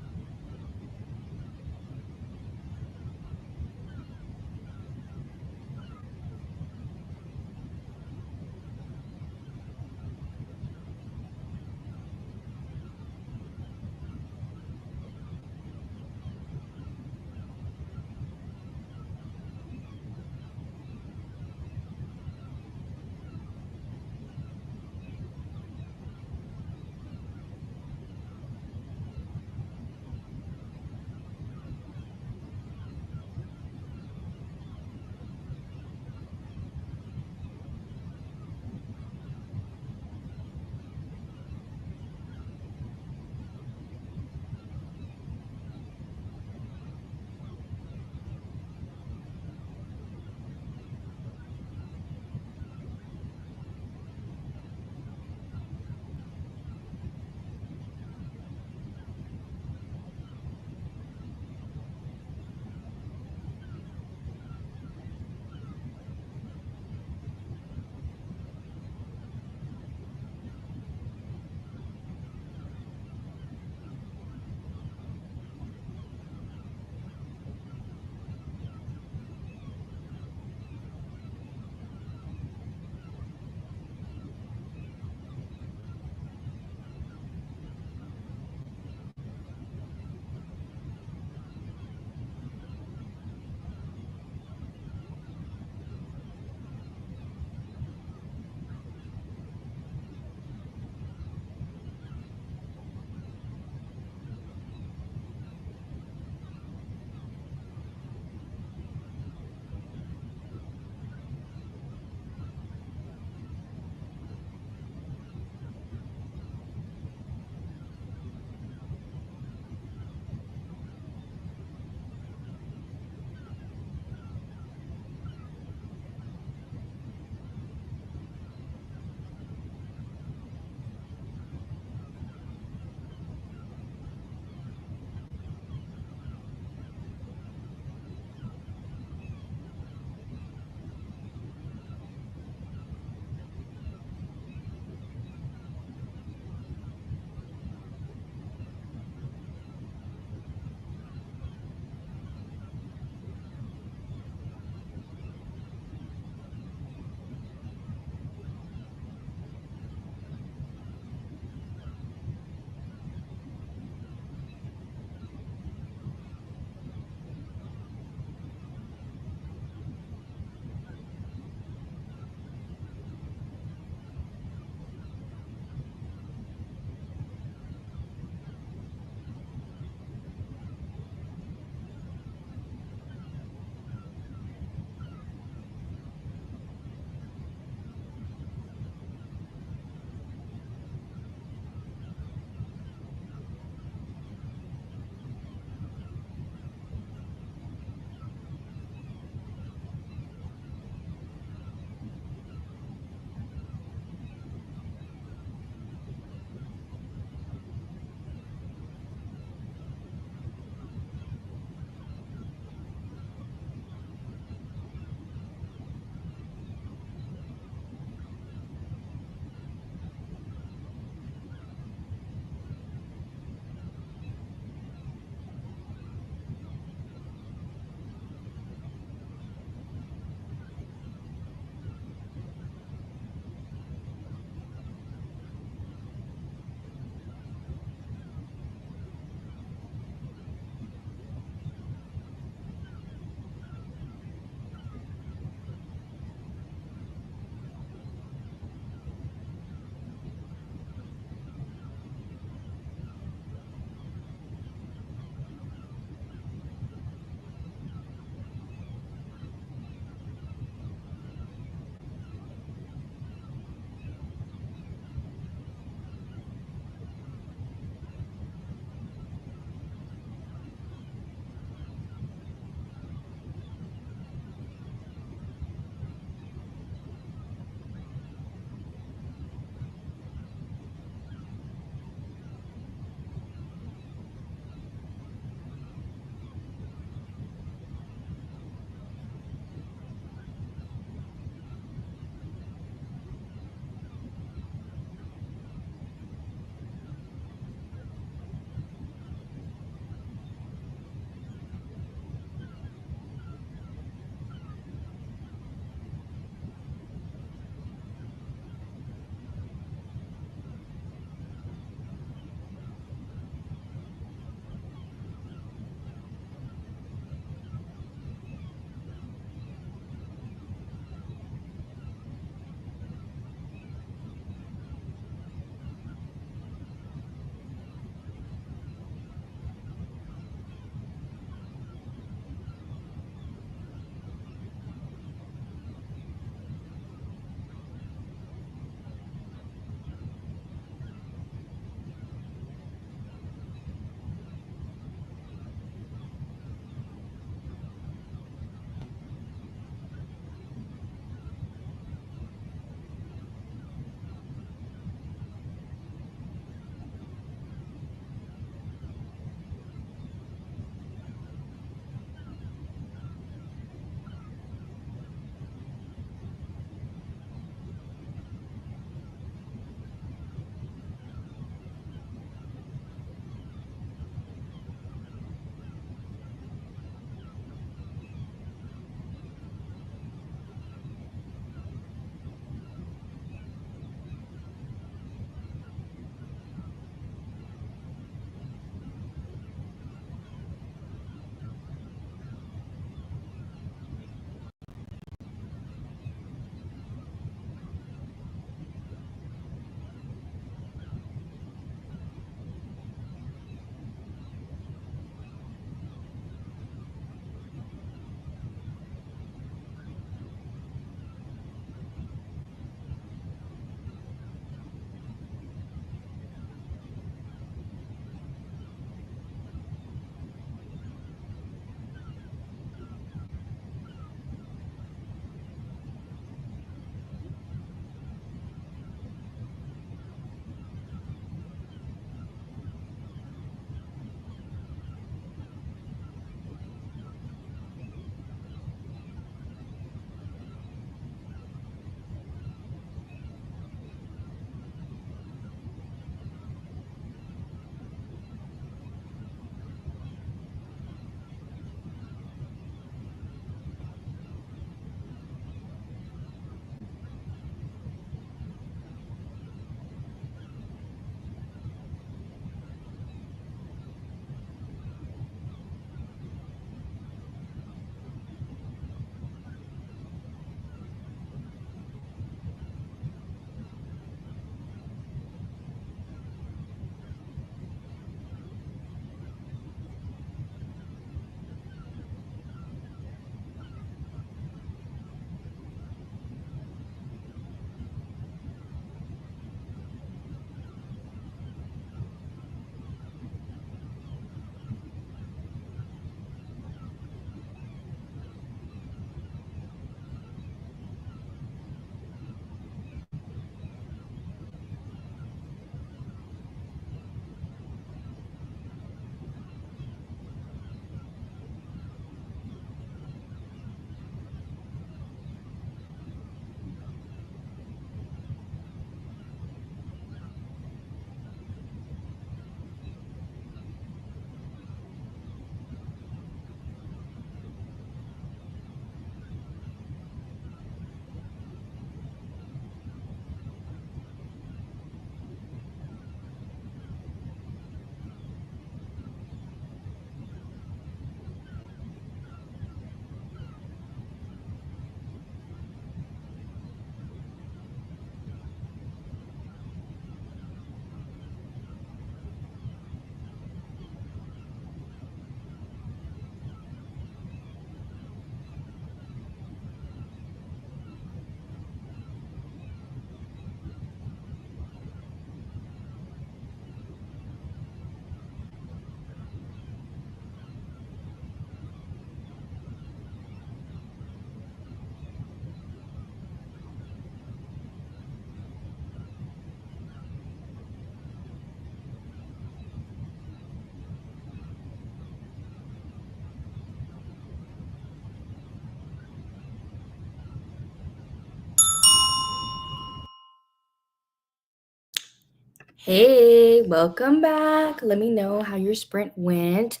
Hey, welcome back. Let me know how your sprint went.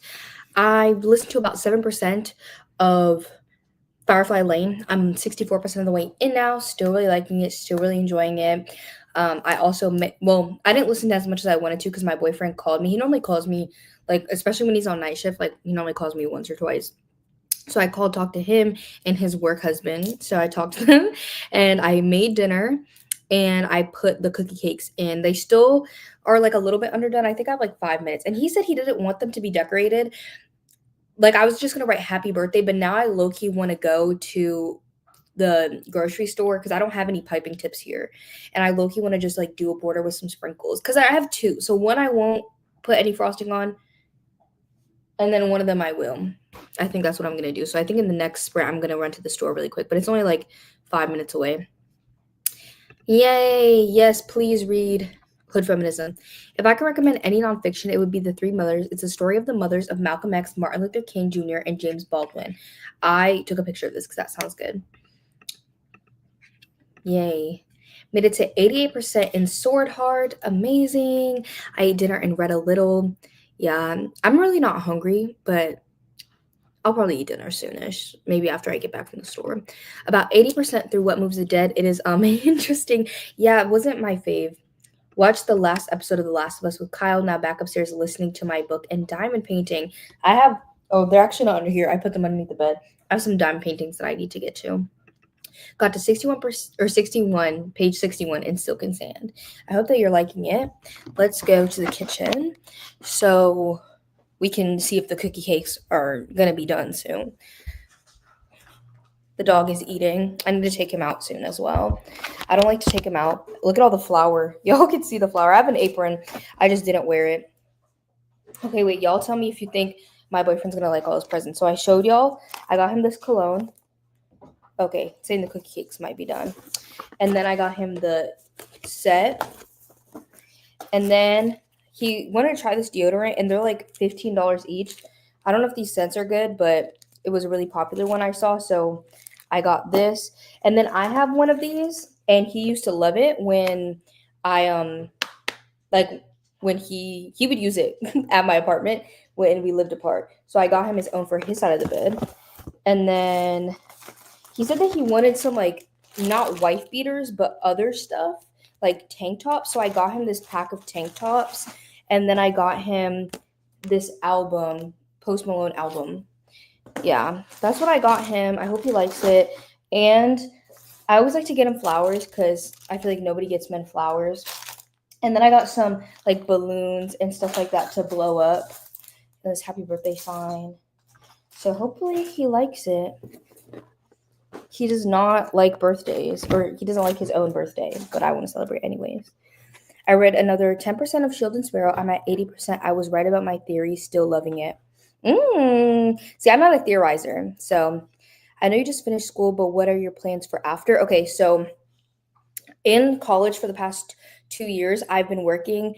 I've listened to about 7% of Firefly Lane. I'm 64% of the way in now, still really liking it, still really enjoying it. I also, I didn't listen to as much as I wanted to because my boyfriend called me. He normally calls me, like, especially when he's on night shift, like, he normally calls me once or twice. So I called, talked to him and his work husband. So I talked to them and I made dinner and I put the cookie cakes in. They still are like a little bit underdone. I think I have like 5 minutes. And he said he didn't want them to be decorated. Like I was just gonna write happy birthday, but now I low key want to go to the grocery store because I don't have any piping tips here. And I low key want to just like do a border with some sprinkles. Because I have two. So one I won't put any frosting on, and then one of them I will. I think that's what I'm gonna do. So I think in the next sprint I'm gonna run to the store really quick, but it's only like 5 minutes away. Yay! Yes, please read Hood Feminism. If I could recommend any nonfiction, it would be The Three Mothers. It's a story of the mothers of Malcolm X, Martin Luther King Jr., and James Baldwin. I took a picture of this because that sounds good. Yay. Made it to 88% in Sword Hard. Amazing. I ate dinner and read a little. Yeah, I'm really not hungry, but I'll probably eat dinner soonish, maybe after I get back from the store. About 80% through What Moves the Dead. It is interesting. Yeah, it wasn't my fave. Watched the last episode of The Last of Us with Kyle, now back upstairs listening to my book and diamond painting. I have they're actually not under here. I put them underneath the bed. I have some diamond paintings that I need to get to. Got to 61% or 61, page 61 in Silk and Sand. I hope that you're liking it. Let's go to the kitchen. So we can see if the cookie cakes are gonna be done soon. The dog is eating. I need to take him out soon as well. I don't like to take him out. Look at all the flour. Y'all can see the flour. I have an apron. I just didn't wear it. Okay, wait. Y'all tell me if you think my boyfriend's gonna like all his presents. So I showed y'all. I got him this cologne. Okay, saying the cookie cakes might be done. And then I got him the set. And then he wanted to try this deodorant, and they're like $15 each. I don't know if these scents are good, but it was a really popular one I saw, so I got this. And then I have one of these, and he used to love it when I like when he would use it at my apartment when we lived apart. So I got him his own for his side of the bed. And then he said that he wanted some like not wife beaters, but other stuff like tank tops. So I got him this pack of tank tops, and then I got him this album, Post Malone album. Yeah, that's what I got him. I hope he likes it. And I always like to get him flowers because I feel like nobody gets men flowers. And then I got some like balloons and stuff like that to blow up. And this happy birthday sign. So hopefully he likes it. He does not like birthdays, or he doesn't like his own birthday, but I want to celebrate anyways. I read another 10% of Shield and Sparrow. I'm at 80%. I was right about my theory, still loving it. See, I'm not a theorizer. So I know you just finished school, but what are your plans for after? Okay, so in college for the past 2 years, I've been working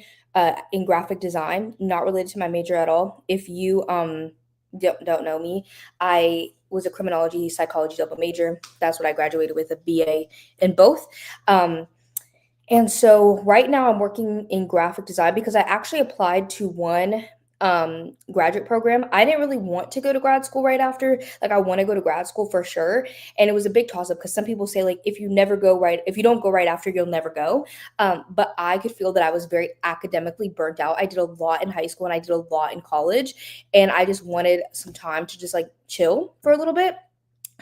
in graphic design, not related to my major at all. If you don't know me, I was a criminology psychology double major. That's what I graduated with, a BA in both. And so right now I'm working in graphic design because I actually applied to one graduate program. I didn't really want to go to grad school right after. Like I want to go to grad school for sure. And it was a big toss up because some people say like if you don't go right after, you'll never go. But I could feel that I was very academically burnt out. I did a lot in high school and I did a lot in college. And I just wanted some time to just like chill for a little bit.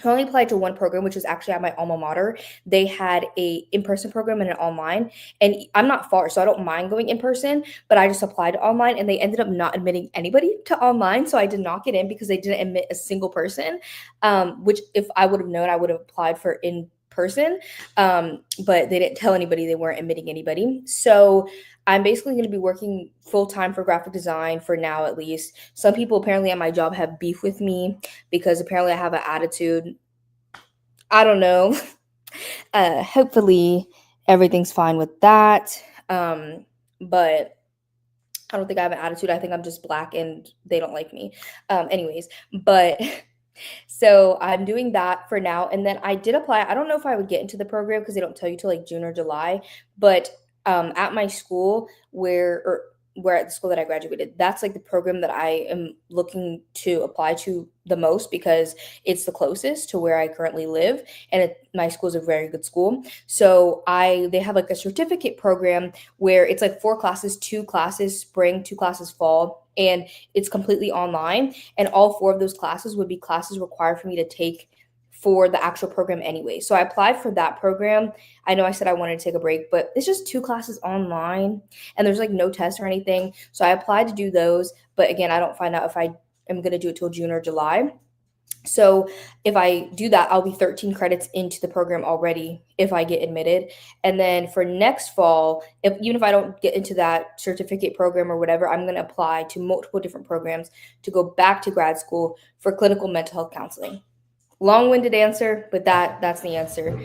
I only applied to one program, which was actually at my alma mater. They had a in-person program and an online. And I'm not far, so I don't mind going in person, but I just applied to online and they ended up not admitting anybody to online. So I did not get in because they didn't admit a single person, which if I would have known, I would have applied for in person. But they didn't tell anybody they weren't admitting anybody. So I'm basically going to be working full time for graphic design for now, at least. Some people apparently at my job have beef with me because apparently I have an attitude. I don't know. Hopefully everything's fine with that. But I don't think I have an attitude. I think I'm just black and they don't like me. Anyways, but so I'm doing that for now. And then I did apply. I don't know if I would get into the program because they don't tell you till like June or July, but at my school where at the school that I graduated, that's like the program that I am looking to apply to the most because it's the closest to where I currently live, and my school is a very good school. So they have like a certificate program where it's like 4 classes, 2 classes spring, 2 classes fall, and it's completely online. And all 4 of those classes would be classes required for me to take for the actual program anyway. So I applied for that program. I know I said I wanted to take a break, but it's just 2 classes online and there's like no test or anything. So I applied to do those. But again, I don't find out if I am going to do it till June or July. So if I do that, I'll be 13 credits into the program already if I get admitted. And then for next fall, even if I don't get into that certificate program or whatever, I'm going to apply to multiple different programs to go back to grad school for clinical mental health counseling. Long-winded answer, but that's the answer.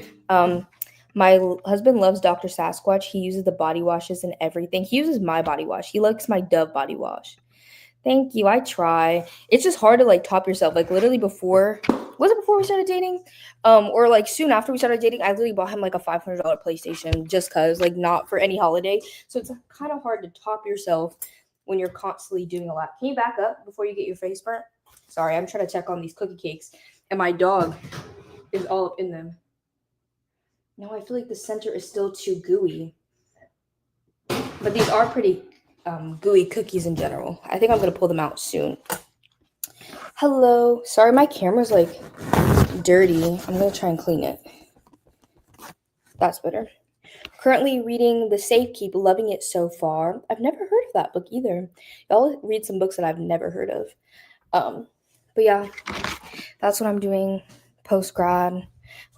My husband loves Dr. Sasquatch. He uses the body washes and everything. He uses my body wash. He likes my Dove body wash. Thank you. I try. It's just hard to like top yourself. Like literally was it before we started dating? Or like soon after we started dating, I literally bought him like a $500 PlayStation just cause, like not for any holiday. So it's kind of hard to top yourself when you're constantly doing a lot. Can you back up before you get your face burnt? Sorry, I'm trying to check on these cookie cakes. And my dog is all up in them. No, I feel like the center is still too gooey. But these are pretty gooey cookies in general. I think I'm going to pull them out soon. Hello. Sorry, my camera's like dirty. I'm going to try and clean it. That's better. Currently reading The Safekeep, loving it so far. I've never heard of that book either. Y'all read some books that I've never heard of. But yeah, that's what I'm doing post-grad.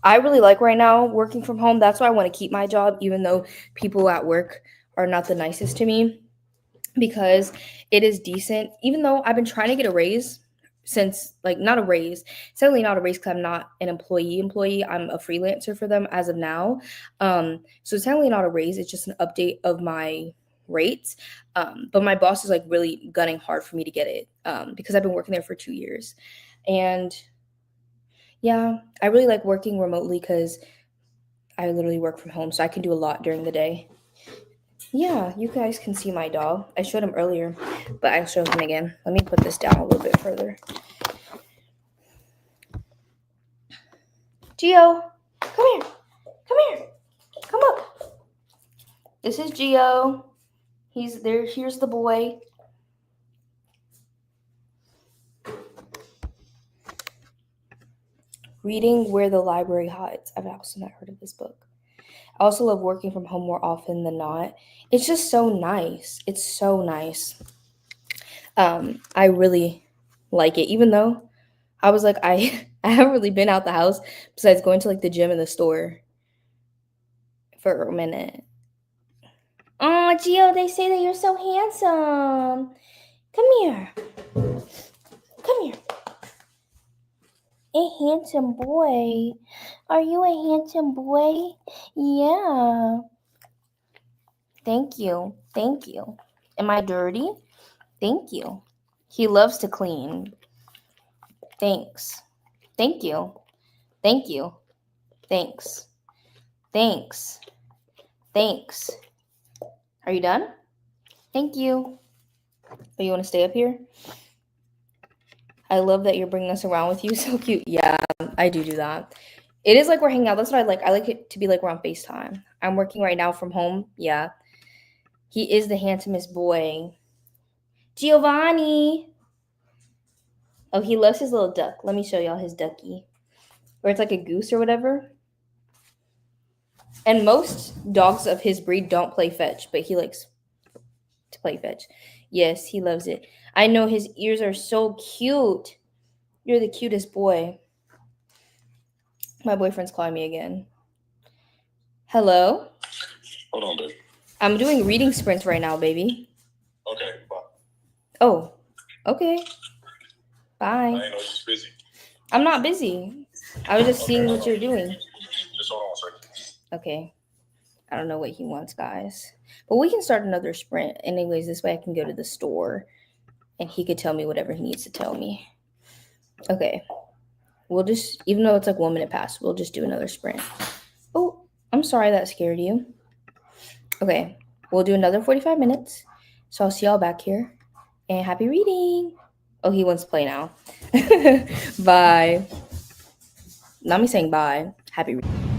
I really like right now working from home. That's why I want to keep my job, even though people at work are not the nicest to me, because it is decent. Even though I've been trying to get a raise since, like, not a raise, certainly not a raise because I'm not an employee. I'm a freelancer for them as of now. So it's certainly not a raise. It's just an update of my rates. But my boss is like really gunning hard for me to get it because I've been working there for 2 years. And yeah, I really like working remotely because I literally work from home, so I can do a lot during the day. Yeah, you guys can see my dog. I showed him earlier, but I'll show him again. Let me put this down a little bit further. Gio, come here. Come here. Come up. This is Gio. He's there. Here's the boy. Reading Where the Library Hides. I've also not heard of this book. I also love working from home more often than not. It's just so nice. It's so nice. I really like it, even though I was like, I haven't really been out the house besides going to like the gym and the store for a minute. Oh, Gio, they say that you're so handsome. Come here. Come here. A handsome boy. Are you a handsome boy? Yeah. Thank you. Thank you. Am I dirty? Thank you. He loves to clean. Thanks. Thank you. Thank you. Thanks. Thanks. Thanks. Are you done? Thank you. Oh, you want to stay up here? I love that you're bringing us around with you. So cute. Yeah, I do that. It is like we're hanging out. That's what I like. I like it to be like we're on FaceTime. I'm working right now from home. Yeah. He is the handsomest boy. Giovanni. Oh, he loves his little duck. Let me show y'all his ducky. Or it's like a goose or whatever. And most dogs of his breed don't play fetch, but he likes to play fetch. Yes, he loves it. I know his ears are so cute. You're the cutest boy. My boyfriend's calling me again. Hello? Hold on, babe. I'm doing reading sprints right now, baby. Okay, bye. Oh, okay. Bye. I didn't know you was busy. I'm not busy. I was just seeing what you're doing. Just hold on a second. Okay. I don't know what he wants, guys. But we can start another sprint. Anyways, this way I can go to the store and he could tell me whatever he needs to tell me. Okay. We'll just, even though it's like 1 minute past, we'll just do another sprint. Oh, I'm sorry that scared you. Okay, we'll do another 45 minutes. So I'll see y'all back here. And happy reading. Oh, he wants to play now. Bye. Not me saying bye. Happy reading.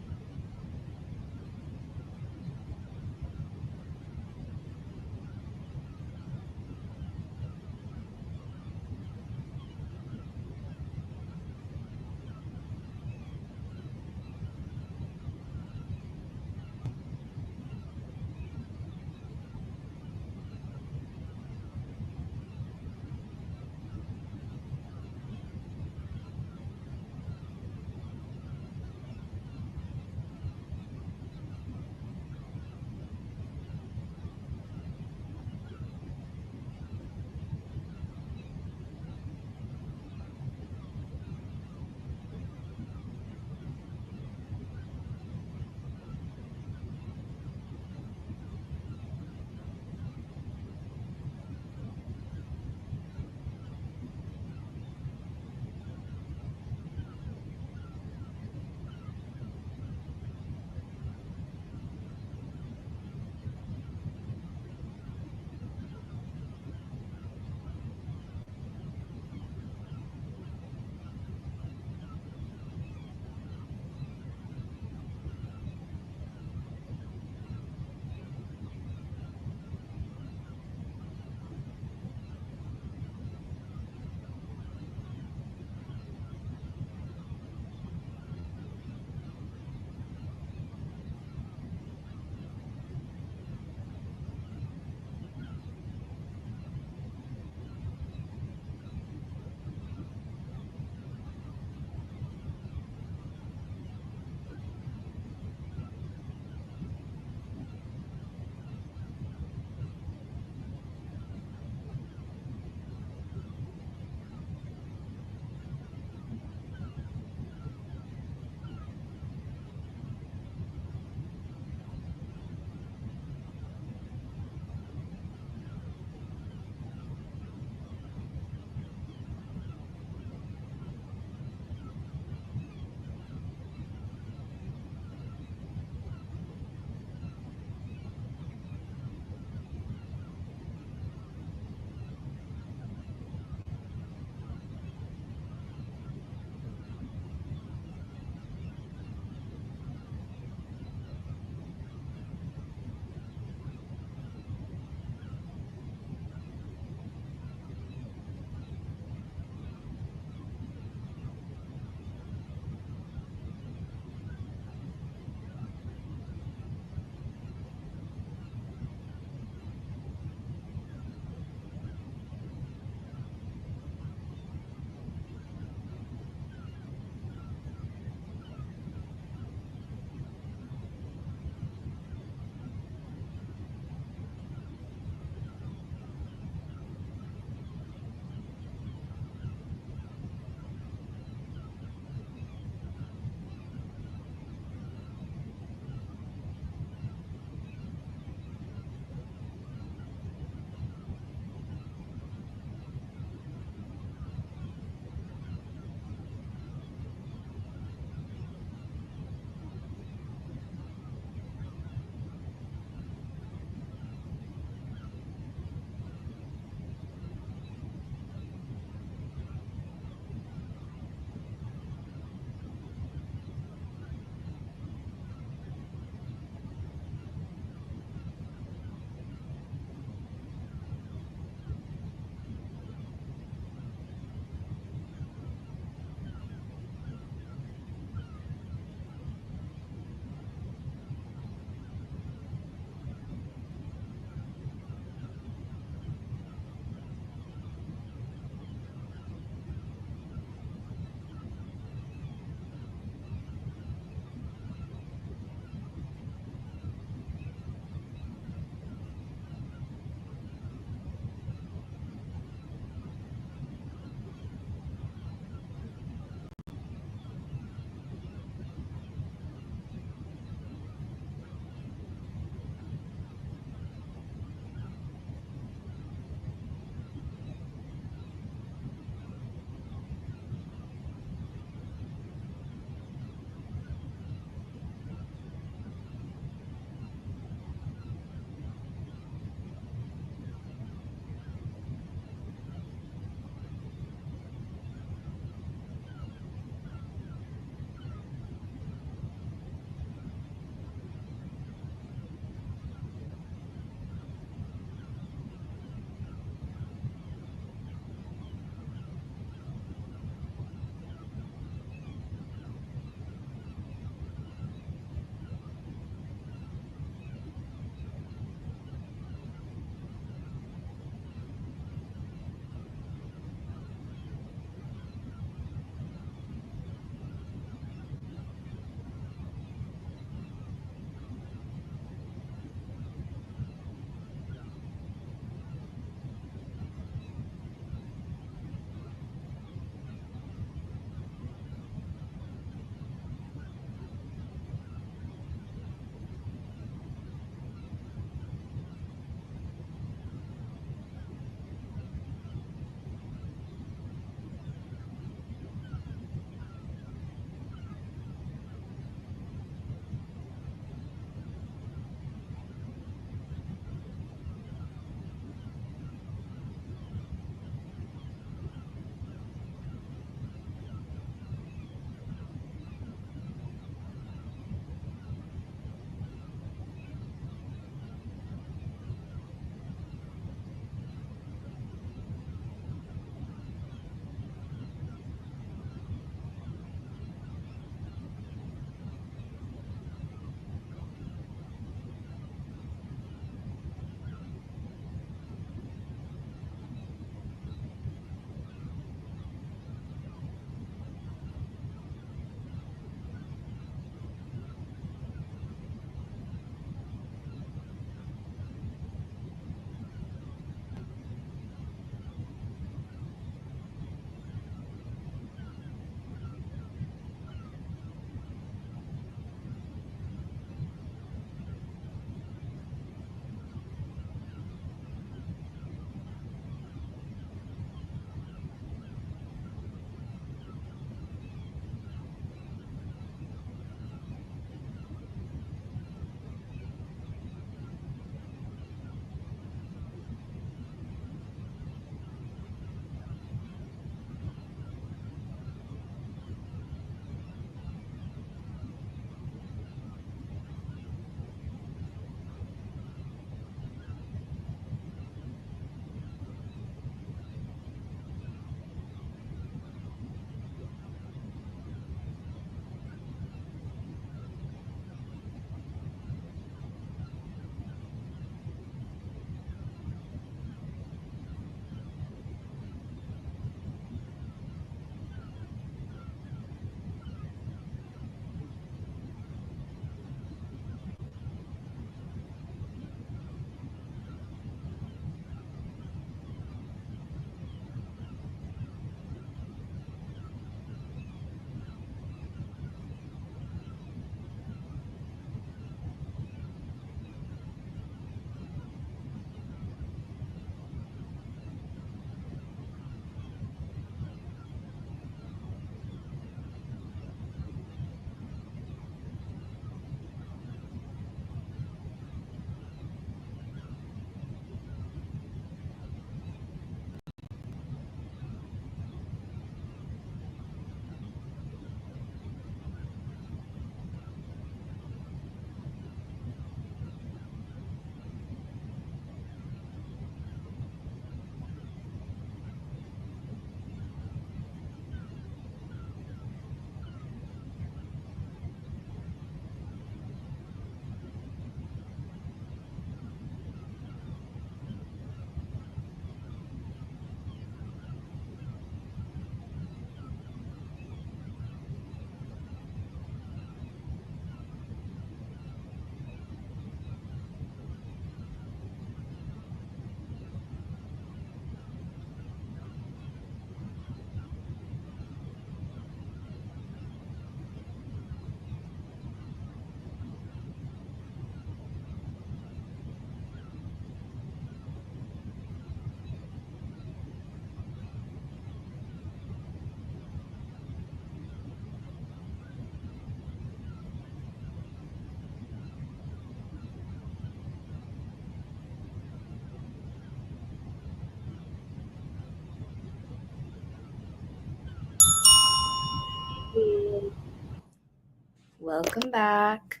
Welcome back.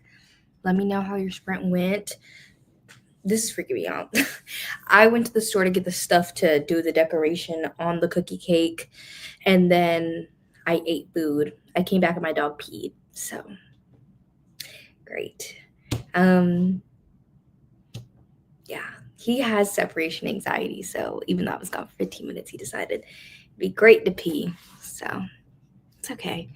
Let me know how your sprint went. This is freaking me out. I went to the store to get the stuff to do the decoration on the cookie cake, and then I ate food. I came back and my dog peed. So great. Yeah, he has separation anxiety. So even though I was gone for 15 minutes, he decided it'd be great to pee. So it's okay.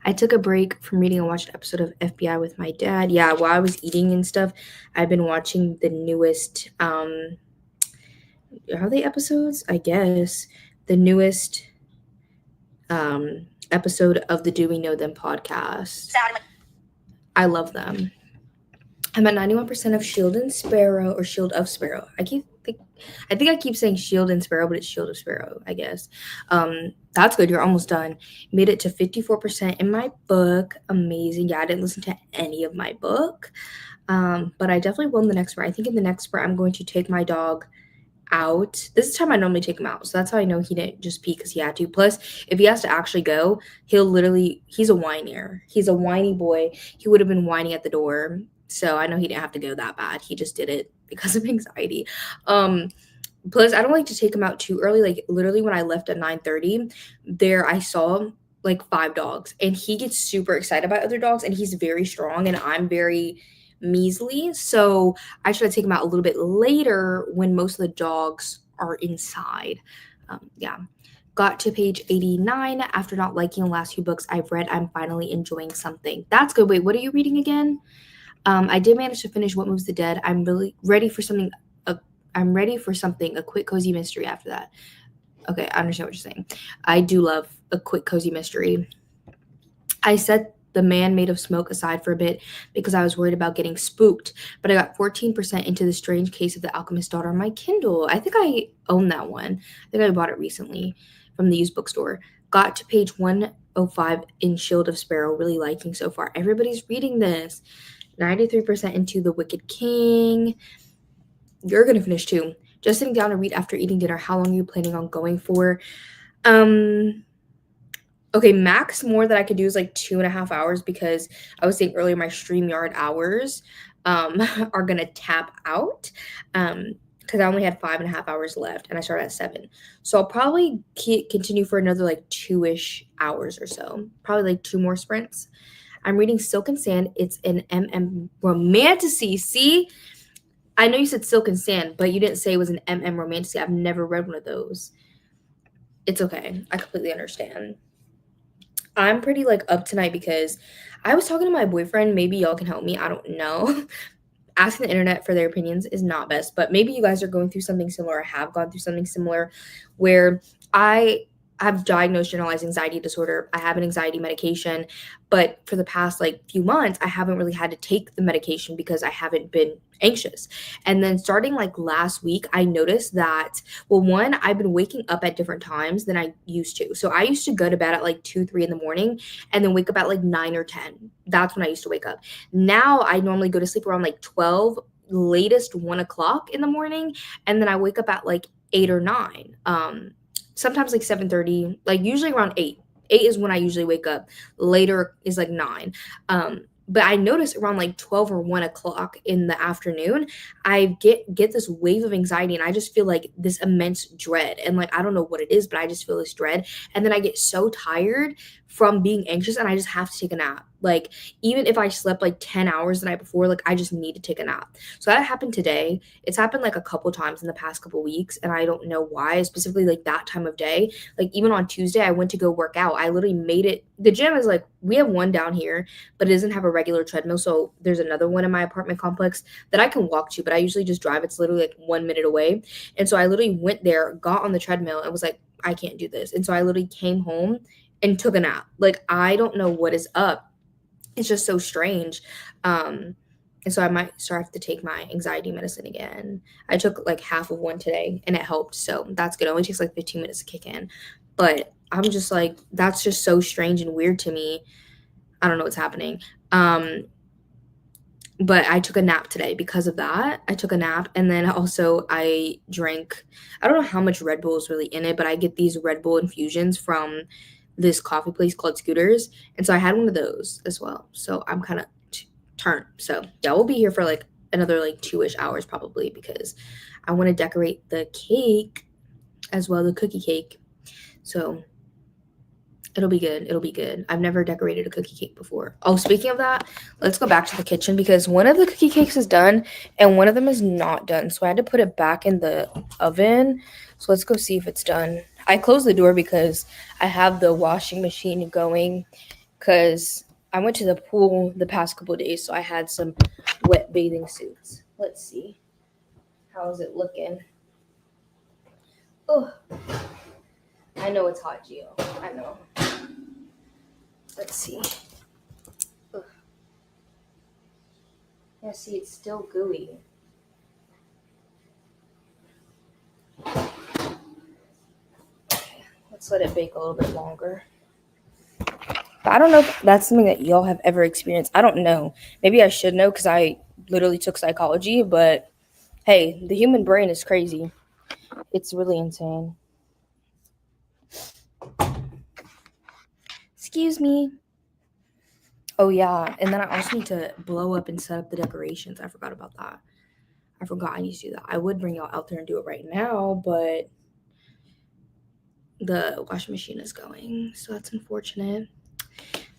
I took a break from reading and watched an episode of FBI with my dad. Yeah, while I was eating and stuff, I've been watching the newest are they episodes? I guess the newest episode of the Do We Know Them podcast. I love them. I'm at 91% of Shield and Sparrow, or Shield of Sparrow. I think I keep saying Shield and Sparrow, but it's Shield of Sparrow, I guess. That's good. You're almost done. Made it to 54% in my book. Amazing. Yeah, I didn't listen to any of my book, but I definitely will in the next sprint. I think in the next sprint, I'm going to take my dog out. This time I normally take him out, so that's how I know he didn't just pee because he had to. Plus, if he has to actually go, he's a whiner. He's a whiny boy. He would have been whining at the door. So I know he didn't have to go that bad. He just did it because of anxiety. Plus, I don't like to take him out too early. Like literally when I left at 9:30, there I saw like 5 dogs, and he gets super excited about other dogs, and he's very strong, and I'm very measly. So I try to take him out a little bit later when most of the dogs are inside. Yeah. Got to page 89. After not liking the last few books I've read, I'm finally enjoying something. That's good. Wait, what are you reading again? I did manage to finish What Moves the Dead. I'm really ready for something. I'm ready for something, a quick cozy mystery after that. Okay, I understand what you're saying. I do love a quick cozy mystery. I set The Man Made of Smoke aside for a bit because I was worried about getting spooked, but I got 14% into The Strange Case of the Alchemist's Daughter on my Kindle. I think I own that one. I think I bought it recently from the used bookstore. Got to page 105 in Shield of Sparrow, really liking so far. Everybody's reading this. 93% into The Wicked King. You're going to finish too. Just sitting down to read after eating dinner. How long are you planning on going for? Okay, max more that I could do is like 2.5 hours because I was saying earlier my StreamYard hours are going to tap out because I only had 5.5 hours left and I started at 7. So I'll probably continue for another like 2-ish hours or so. Probably like 2 more sprints. I'm reading Silk and Sand. It's an romantasy. See? I know you said Silk and Sand, but you didn't say it was an romantasy. I've never read one of those. It's okay. I completely understand. I'm pretty like up tonight because I was talking to my boyfriend. Maybe y'all can help me. I don't know. Asking the internet for their opinions is not best, but maybe you guys are going through something similar or have gone through something similar where I have diagnosed generalized anxiety disorder. I have an anxiety medication, but for the past like few months, I haven't really had to take the medication because I haven't been anxious. And then starting like last week, I noticed that, well, one, I've been waking up at different times than I used to. So I used to go to bed at like 2, 3 in the morning and then wake up at like 9 or 10. That's when I used to wake up. Now I normally go to sleep around like 12, latest 1 o'clock in the morning. And then I wake up at like 8 or 9. Sometimes like 7:30, like usually around 8. 8 is when I usually wake up. Later is like 9. But I notice around like 12 or 1 o'clock in the afternoon, I get this wave of anxiety and I just feel like this immense dread. And like, I don't know what it is, but I just feel this dread. And then I get so tired from being anxious and I just have to take a nap. Like, even if I slept like 10 hours the night before, like I just need to take a nap. So that happened today. It's happened like a couple times in the past couple weeks. And I don't know why, specifically like that time of day. Like even on Tuesday, I went to go work out. I literally made it. The gym is like, we have one down here, but it doesn't have a regular treadmill. So there's another one in my apartment complex that I can walk to, but I usually just drive. It's literally like 1 minute away. And so I literally went there, got on the treadmill and was like, I can't do this. And so I literally came home and took a nap. Like, I don't know what is up. It's just so strange. And so I might start to take my anxiety medicine again. I took like half of one today and it helped. So that's good. It only takes like 15 minutes to kick in. But I'm just like, that's just so strange and weird to me. I don't know what's happening. But I took a nap today because of that. I took a nap and then also I drank, I don't know how much Red Bull is really in it, but I get these Red Bull infusions from this coffee place called Scooters, and so I had one of those as well. So I'm kind of turned. So yeah, we'll be here for like another like 2-ish hours probably because I want to decorate the cake as well, the cookie cake. So it'll be good. It'll be good. I've never decorated a cookie cake before. Oh, speaking of that, let's go back to the kitchen because one of the cookie cakes is done and one of them is not done. So I had to put it back in the oven. So let's go see if it's done. I closed the door because I have the washing machine going because I went to the pool the past couple of days. So I had some wet bathing suits. Let's see. How is it looking? Oh, I know it's hot, Gio. I know. Let's see. Ugh. Yeah, see, it's still gooey. Okay, let's let it bake a little bit longer. But I don't know if that's something that y'all have ever experienced. I don't know. Maybe I should know because I literally took psychology, but hey, the human brain is crazy. It's really insane. Excuse me. Oh, yeah. And then I also need to blow up and set up the decorations. I forgot about that. I forgot I need to do that. I would bring y'all out there and do it right now, but the washing machine is going, so that's unfortunate.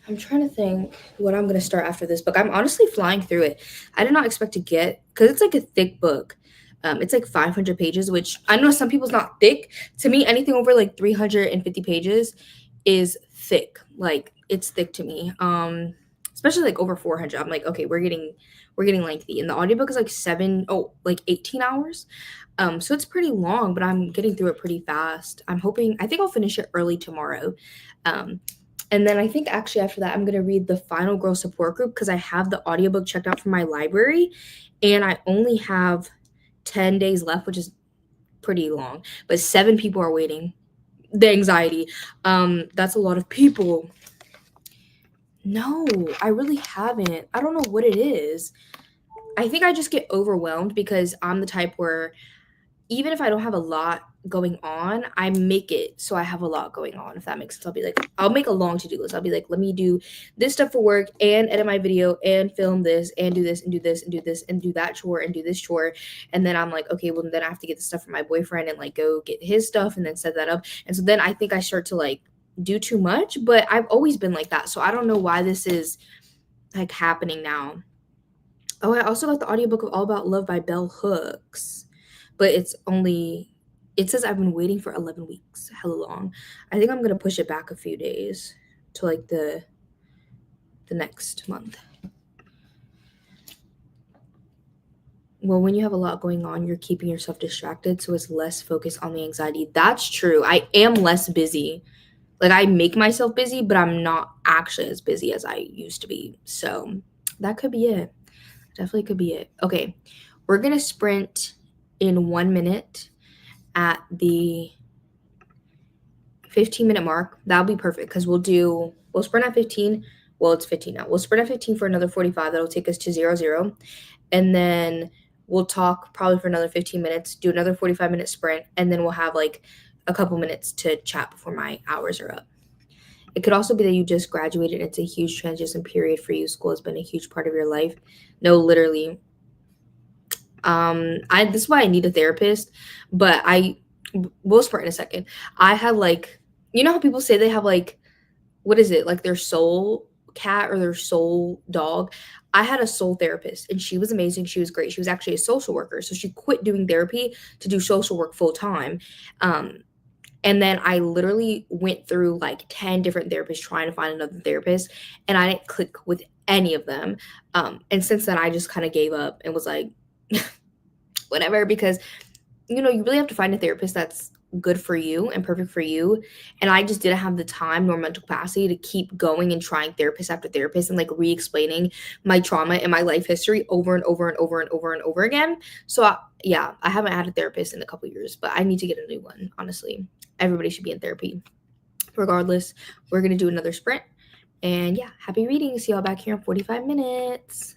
I'm trying to think what I'm going to start after this book. I'm honestly flying through it. I did not expect to get, because it's like a thick book. It's like 500 pages, which I know some people's not thick. To me, anything over like 350 pages is thick. Like it's thick to me. Especially like over 400. I'm like, okay, we're getting lengthy. And the audiobook is like 18 hours. So it's pretty long, but I'm getting through it pretty fast. I think I'll finish it early tomorrow. And then I think actually after that, I'm going to read The Final Girl Support Group because I have the audiobook checked out from my library and I only have 10 days left, which is pretty long, but 7 people are waiting. The anxiety. That's a lot of people. No, I really haven't. I don't know what it is. I think I just get overwhelmed because I'm the type where even if I don't have a lot going on, I make it so I have a lot going on, if that makes sense. I'll be like, I'll make a long to-do list. I'll be like, let me do this stuff for work and edit my video and film this and do this and do this and do this and do that chore and do this chore. And then I'm like, okay, well, then I have to get the stuff for my boyfriend and like go get his stuff and then set that up. And so then I think I start to like do too much, but I've always been like that. So I don't know why this is like happening now. Oh, I also got the audiobook of All About Love by Bell Hooks, but it says I've been waiting for 11 weeks, hella long. I think I'm going to push it back a few days to like the next month. Well, when you have a lot going on, you're keeping yourself distracted, so it's less focus on the anxiety. That's true. I am less busy. Like I make myself busy, but I'm not actually as busy as I used to be. So that could be it. Definitely could be it. Okay, we're going to sprint in 1 minute at the 15-minute mark. That'll be perfect because we'll sprint at 15. Well, it's 15 now. We'll sprint at 15 for another 45. That'll take us to 0-0. And then we'll talk probably for another 15 minutes, do another 45-minute sprint, and then we'll have like a couple minutes to chat before my hours are up. It could also be that you just graduated. It's a huge transition period for you. School has been a huge part of your life. No, literally. This is why I need a therapist, but we'll sprint in a second. I had like, you know how people say they have like, what is it? Like their soul cat or their soul dog. I had a soul therapist and she was amazing. She was great. She was actually a social worker. So she quit doing therapy to do social work full time. And then I literally went through like 10 different therapists trying to find another therapist and I didn't click with any of them. And since then I just kind of gave up and was like, whatever, because you really have to find a therapist that's good for you and perfect for you. And I just didn't have the time nor mental capacity to keep going and trying therapist after therapist and like re-explaining my trauma and my life history over and over and over and over and over again. So I haven't had a therapist in a couple years, but I need to get a new one. Honestly, everybody should be in therapy. Regardless, we're going to do another sprint. And yeah, happy reading. See y'all back here in 45 minutes.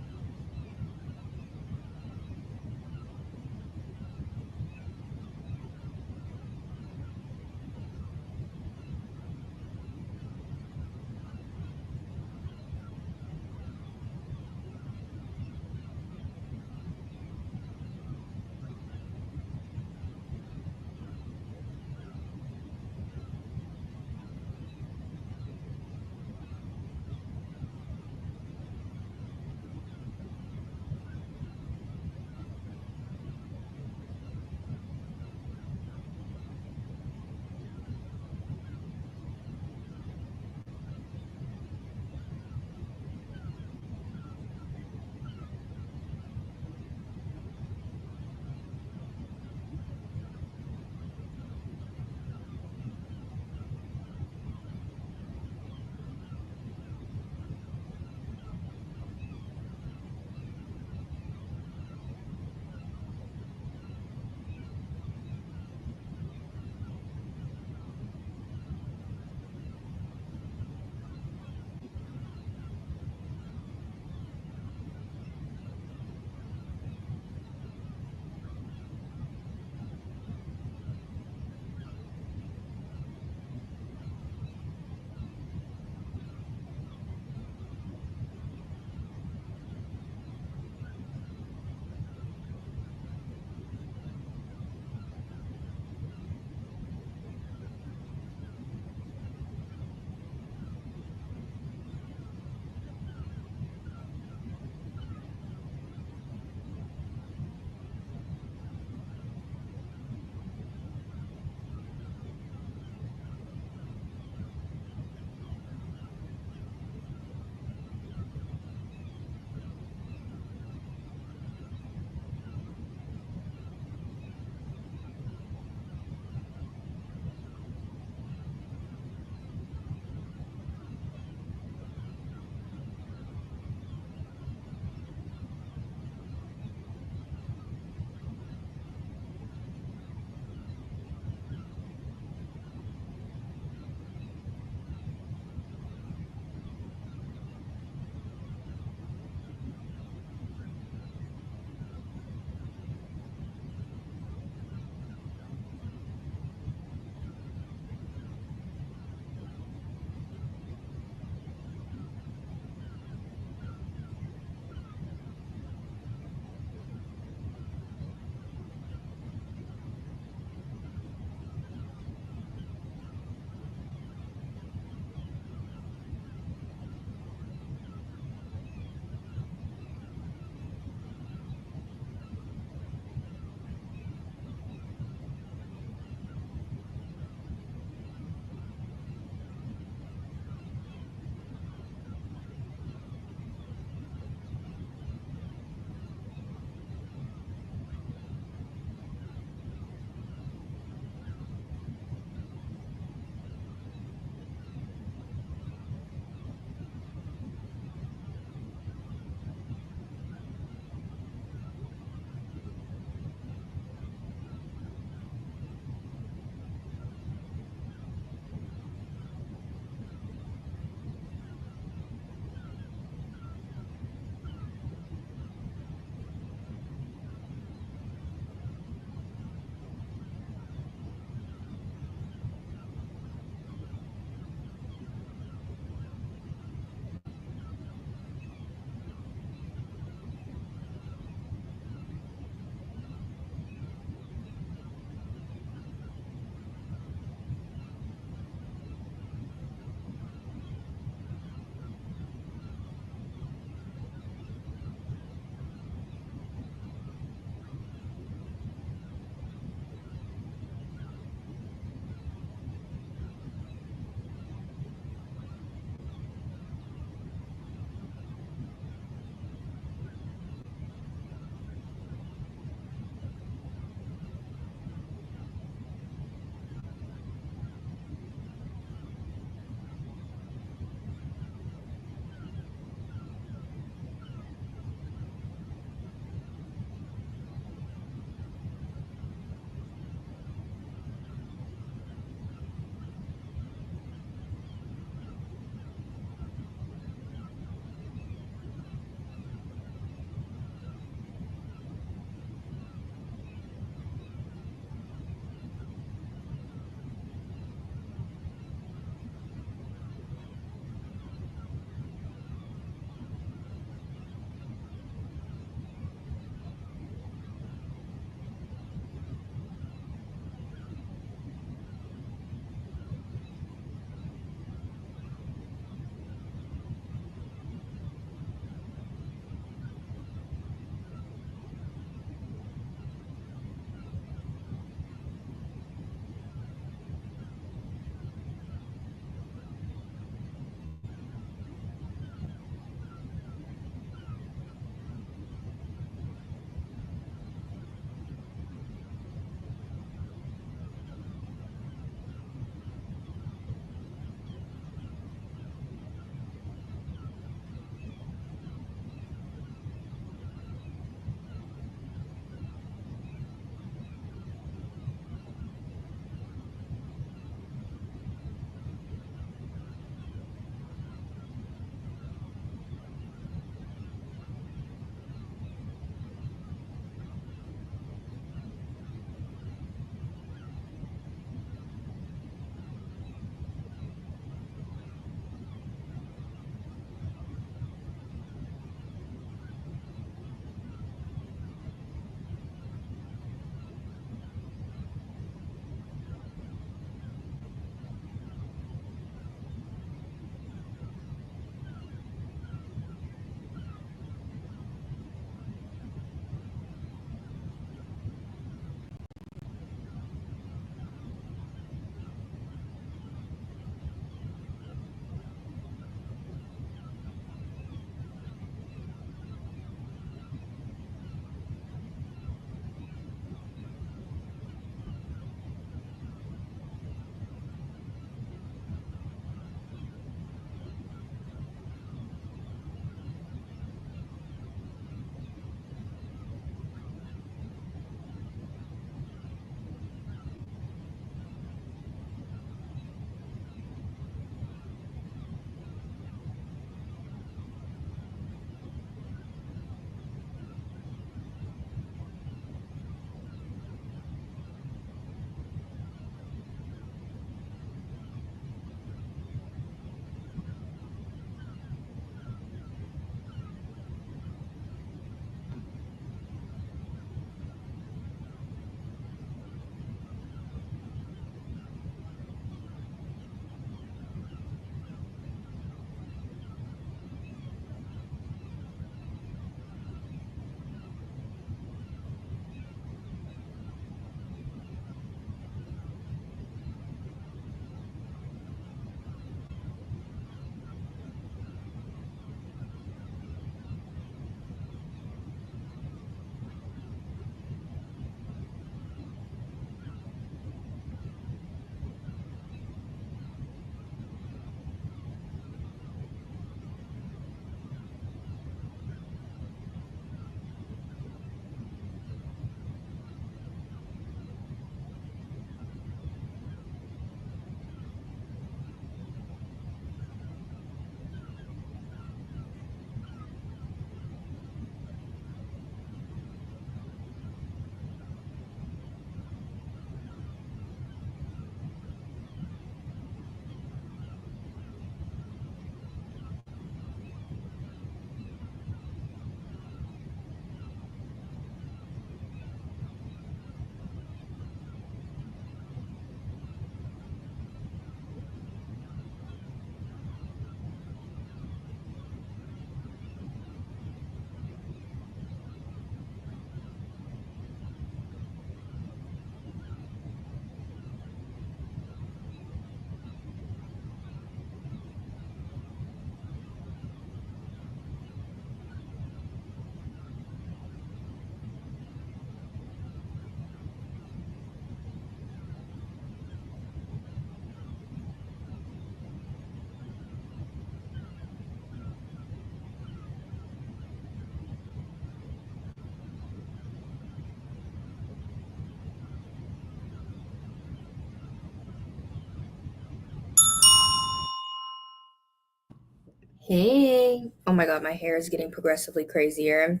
Hey. Oh my god, my hair is getting progressively crazier.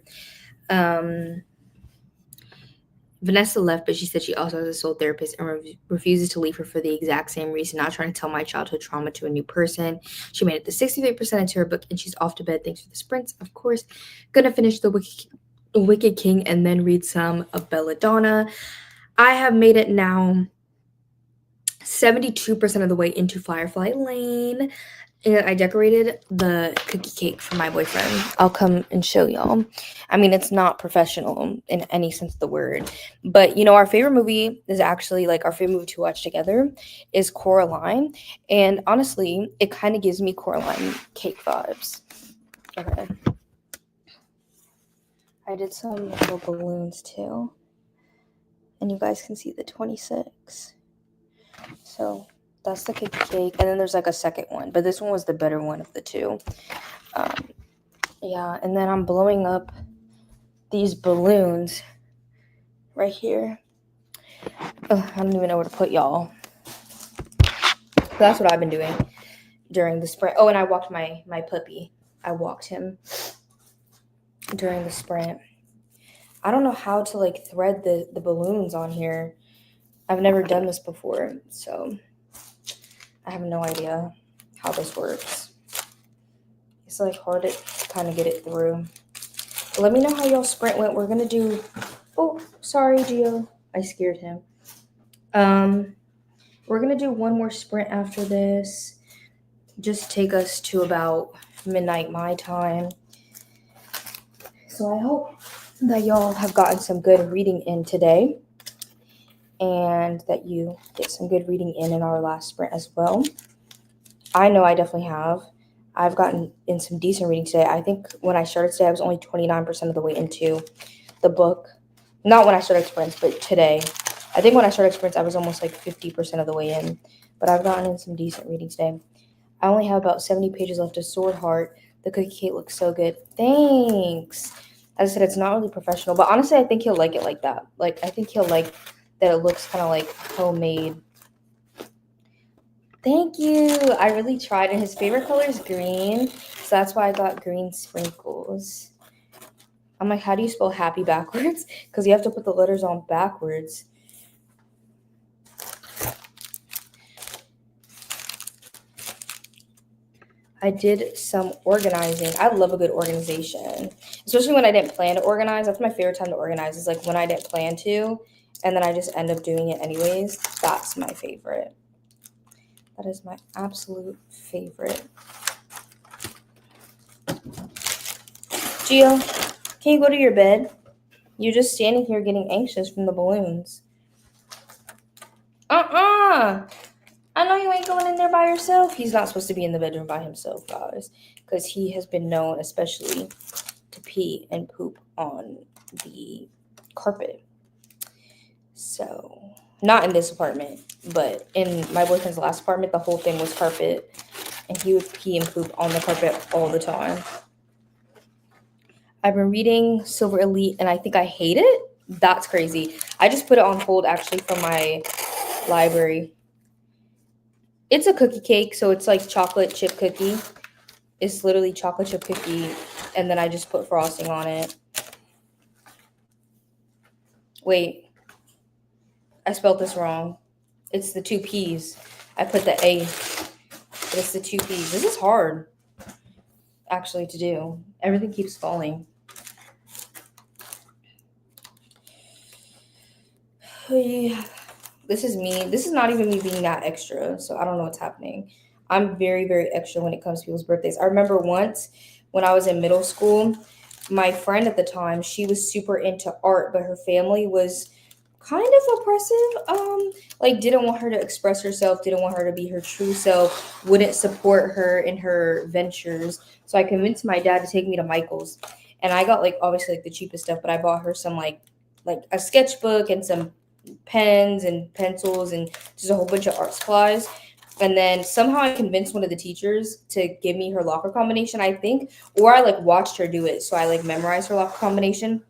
Um, Vanessa left, but she said she also has a soul therapist and refuses to leave her for the exact same reason, not trying to tell my childhood trauma to a new person. She made it to 63% into her book and she's off to bed. Thanks for the sprints. Of course, gonna finish the Wicked King and then read some of Belladonna. I have made it now 72% of the way into Firefly Lane. And I decorated the cookie cake for my boyfriend. I'll come and show y'all. I mean, it's not professional in any sense of the word. But, our favorite movie is actually like our favorite movie to watch together is Coraline. And honestly, it kind of gives me Coraline cake vibes. Okay. I did some little balloons too. And you guys can see the 26. So that's the cookie cake. And then there's like a second one. But this one was the better one of the two. Yeah, and then I'm blowing up these balloons right here. I don't even know where to put y'all. But that's what I've been doing during the sprint. Oh, and I walked my puppy. I walked him during the sprint. I don't know how to like thread the balloons on here. I've never done this before, so I have no idea how this works. It's like hard to kind of get it through. But let me know how y'all sprint went. We're gonna do. Oh, sorry, Gio. I scared him. We're gonna do one more sprint after this. Just take us to about midnight my time. So I hope that y'all have gotten some good reading in today and that you get some good reading in our last sprint as well. I know I definitely have. I've gotten in some decent reading today. I think when I started today, I was only 29% of the way into the book. Not when I started sprints, but today. I think when I started sprints, I was almost like 50% of the way in. But I've gotten in some decent reading today. I only have about 70 pages left of Sword Heart. The cookie cake looks so good. Thanks. As I said, it's not really professional, but honestly, I think he'll like it like that. Like, I think he'll like that it looks kind of like homemade. Thank you. I really tried, and his favorite color is green, so that's why I got green sprinkles. I'm like, how do you spell happy backwards? Because you have to put the letters on backwards. I did some organizing. I love a good organization, especially when I didn't plan to organize. That's my favorite time to organize, is like when I didn't plan to, and then I just end up doing it anyways. That's my favorite. That is my absolute favorite. Gio, can you go to your bed? You're just standing here getting anxious from the balloons. I know you ain't going in there by yourself. He's not supposed to be in the bedroom by himself, guys, because he has been known especially to pee and poop on the carpet. So, not in this apartment, but in my boyfriend's last apartment, the whole thing was carpet, and he would pee and poop on the carpet all the time. I've been reading Silver Elite, and I think I hate it. That's crazy. I just put it on hold actually from my library. It's a cookie cake, so it's like chocolate chip cookie. It's literally chocolate chip cookie, and then I just put frosting on it. Wait, I spelled this wrong. It's the 2 P's. I put the A, but it's the 2 P's. This is hard, actually, to do. Everything keeps falling. This is me. This is not even me being that extra, so I don't know what's happening. I'm very, very extra when it comes to people's birthdays. I remember once when I was in middle school, my friend at the time, she was super into art, but her family was kind of oppressive. Like didn't want her to express herself, didn't want her to be her true self, wouldn't support her in her ventures. So I convinced my dad to take me to Michael's, and I got like obviously like the cheapest stuff, but I bought her some like a sketchbook and some pens and pencils and just a whole bunch of art supplies. And then somehow I convinced one of the teachers to give me her locker combination, I think, or I like watched her do it. So I like memorized her locker combination.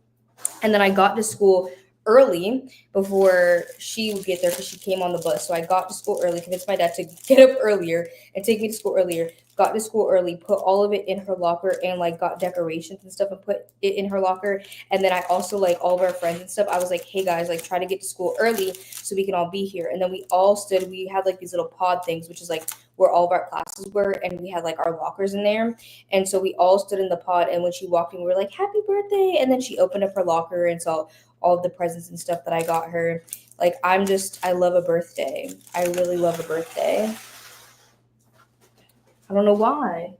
And then I got to school early before she would get there because she came on the bus. So I got to school early, convinced my dad to get up earlier and take me to school earlier. got to school early, put all of it in her locker, and like got decorations and stuff and put it in her locker. And then I also, like, all of our friends and stuff, I was like, hey guys, like, try to get to school early so we can all be here. And then we all stood, we had like these little pod things, which is like where all of our classes were, and we had like our lockers in there. And so we all stood in the pod, and when she walked in, we were like, happy birthday. And then she opened up her locker and saw all of the presents and stuff that I got her. Like, I love a birthday. I really love a birthday. I don't know why.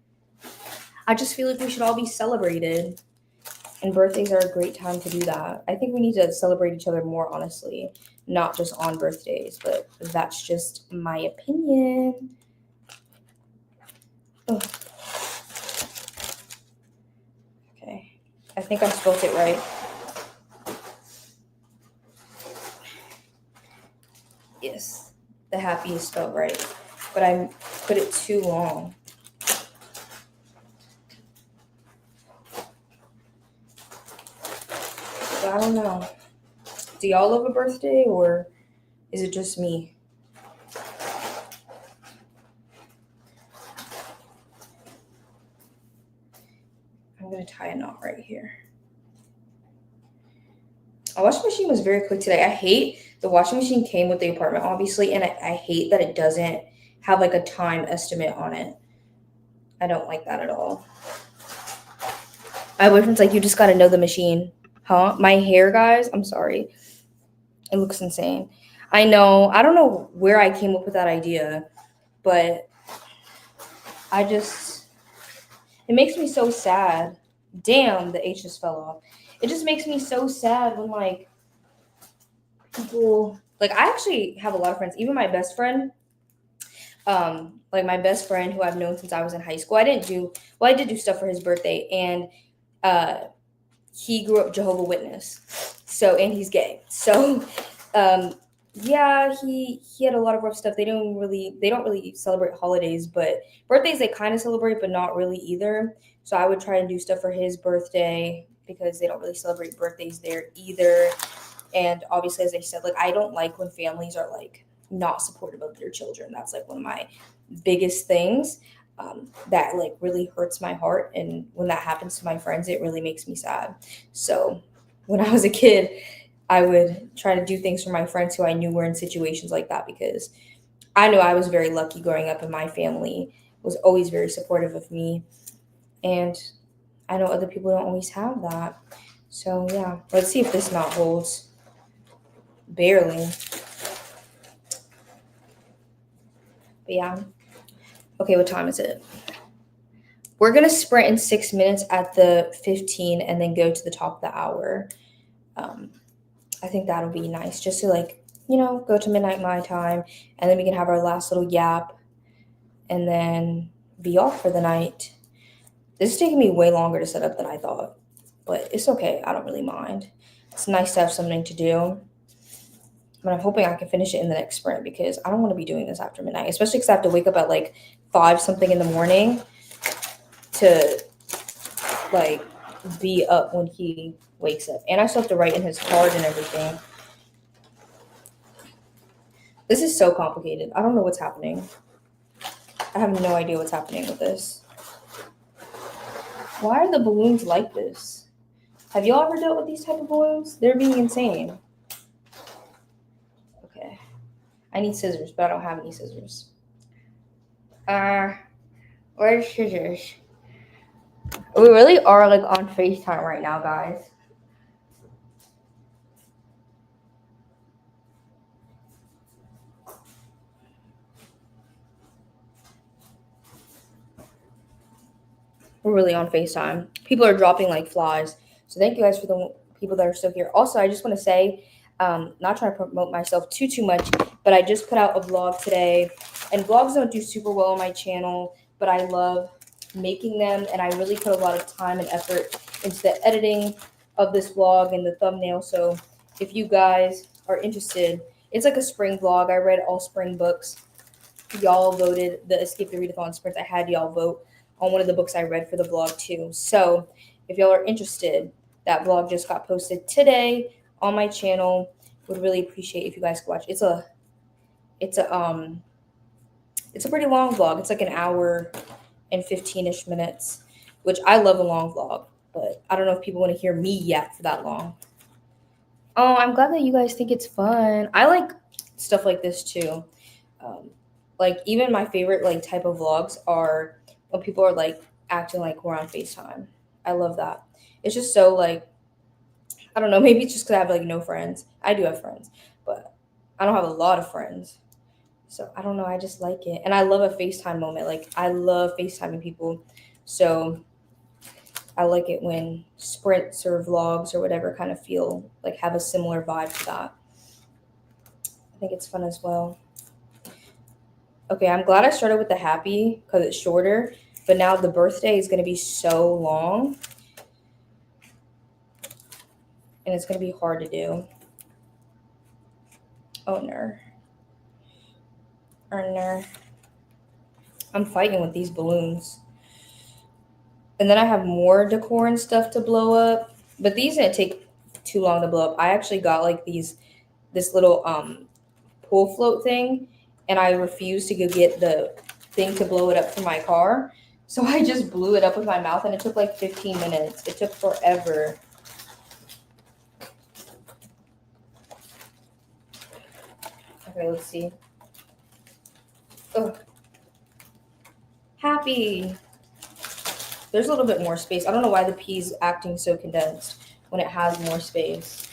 I just feel like we should all be celebrated. And birthdays are a great time to do that. I think we need to celebrate each other more, honestly, not just on birthdays, but that's just my opinion. Ugh. Okay. I think I spelled it right. Yes. The happy is spelled right. But I put it too long. So I don't know. Do y'all love a birthday, or is it just me? I'm going to tie a knot right here. Our washing machine was very quick today. I hate the washing machine came with the apartment, obviously, and I hate that it doesn't have like a time estimate on it. I don't like that at all. My boyfriend's like, you just got to know the machine. Huh? My hair, guys, I'm sorry. It looks insane. I know. I don't know where I came up with that idea, but it makes me so sad. Damn, the H just fell off. It just makes me so sad when, like, people, like, I actually have a lot of friends, even my best friend, like my best friend who I've known since I was in high school. I did do stuff for his birthday, and he grew up Jehovah's Witness, so, and he's gay, so yeah, he had a lot of rough stuff. They don't really celebrate holidays, but birthdays they kind of celebrate, but not really either. So I would try and do stuff for his birthday because they don't really celebrate birthdays there either. And obviously, as I said, like, I don't like when families are like not supportive of their children. That's like one of my biggest things. That like really hurts my heart, and when that happens to my friends, it really makes me sad. So when I was a kid, I would try to do things for my friends who I knew were in situations like that, because I knew I was very lucky growing up, and my family was always very supportive of me. And I know other people don't always have that. So yeah, let's see if this knot holds. Barely. But yeah. Okay, what time is it? We're going to sprint in 6 minutes at the 15 and then go to the top of the hour. I think that'll be nice, just to, like, go to midnight my time, and then we can have our last little yap and then be off for the night. This is taking me way longer to set up than I thought, but it's okay. I don't really mind. It's nice to have something to do. But I'm hoping I can finish it in the next sprint, because I don't want to be doing this after midnight, especially because I have to wake up at like 5 something in the morning to like be up when he wakes up. And I still have to write in his card and everything. This is so complicated. I don't know what's happening. I have no idea what's happening with this. Why are the balloons like this? Have y'all ever dealt with these type of balloons? They're being insane. Okay. I need scissors, but I don't have any scissors. Where's scissors? We really are like on FaceTime right now, guys. We're really on FaceTime. People are dropping like flies. So thank you guys for the people that are still here. Also, I just want to say, not trying to promote myself too much, but I just put out a vlog today. And vlogs don't do super well on my channel, but I love making them, and I really put a lot of time and effort into the editing of this vlog and the thumbnail. So if you guys are interested, it's like a spring vlog. I read all spring books. Y'all voted the Escape the Readathon sprints. I had y'all vote on one of the books I read for the vlog too. So if y'all are interested, that vlog just got posted today on my channel. Would really appreciate if you guys could watch. It's a pretty long vlog. It's like an hour and 15-ish minutes, which I love a long vlog, but I don't know if people want to hear me yap for that long. Oh, I'm glad that you guys think it's fun. I like stuff like this too. Um, like even my favorite like type of vlogs are when people are like acting like we're on FaceTime. I love that. It's just so like I don't know. Maybe it's just because I have like no friends. I do have friends, but I don't have a lot of friends. So I don't know. I just like it, and I love a FaceTime moment. Like I love FaceTiming people. So I like it when sprints or vlogs or whatever kind of feel like have a similar vibe to that. I think it's fun as well. Okay, I'm glad I started with the happy because it's shorter, but now the birthday is going to be so long and it's going to be hard to do. Oh no. Oh no. I'm fighting with these balloons. And then I have more decor and stuff to blow up, but these didn't take too long to blow up. I actually got like this little pool float thing, and I refused to go get the thing to blow it up for my car. So I just blew it up with my mouth, and it took like 15 minutes. It took forever. Okay, let's see. Oh, happy. There's a little bit more space. I don't know why the pea's acting so condensed when it has more space.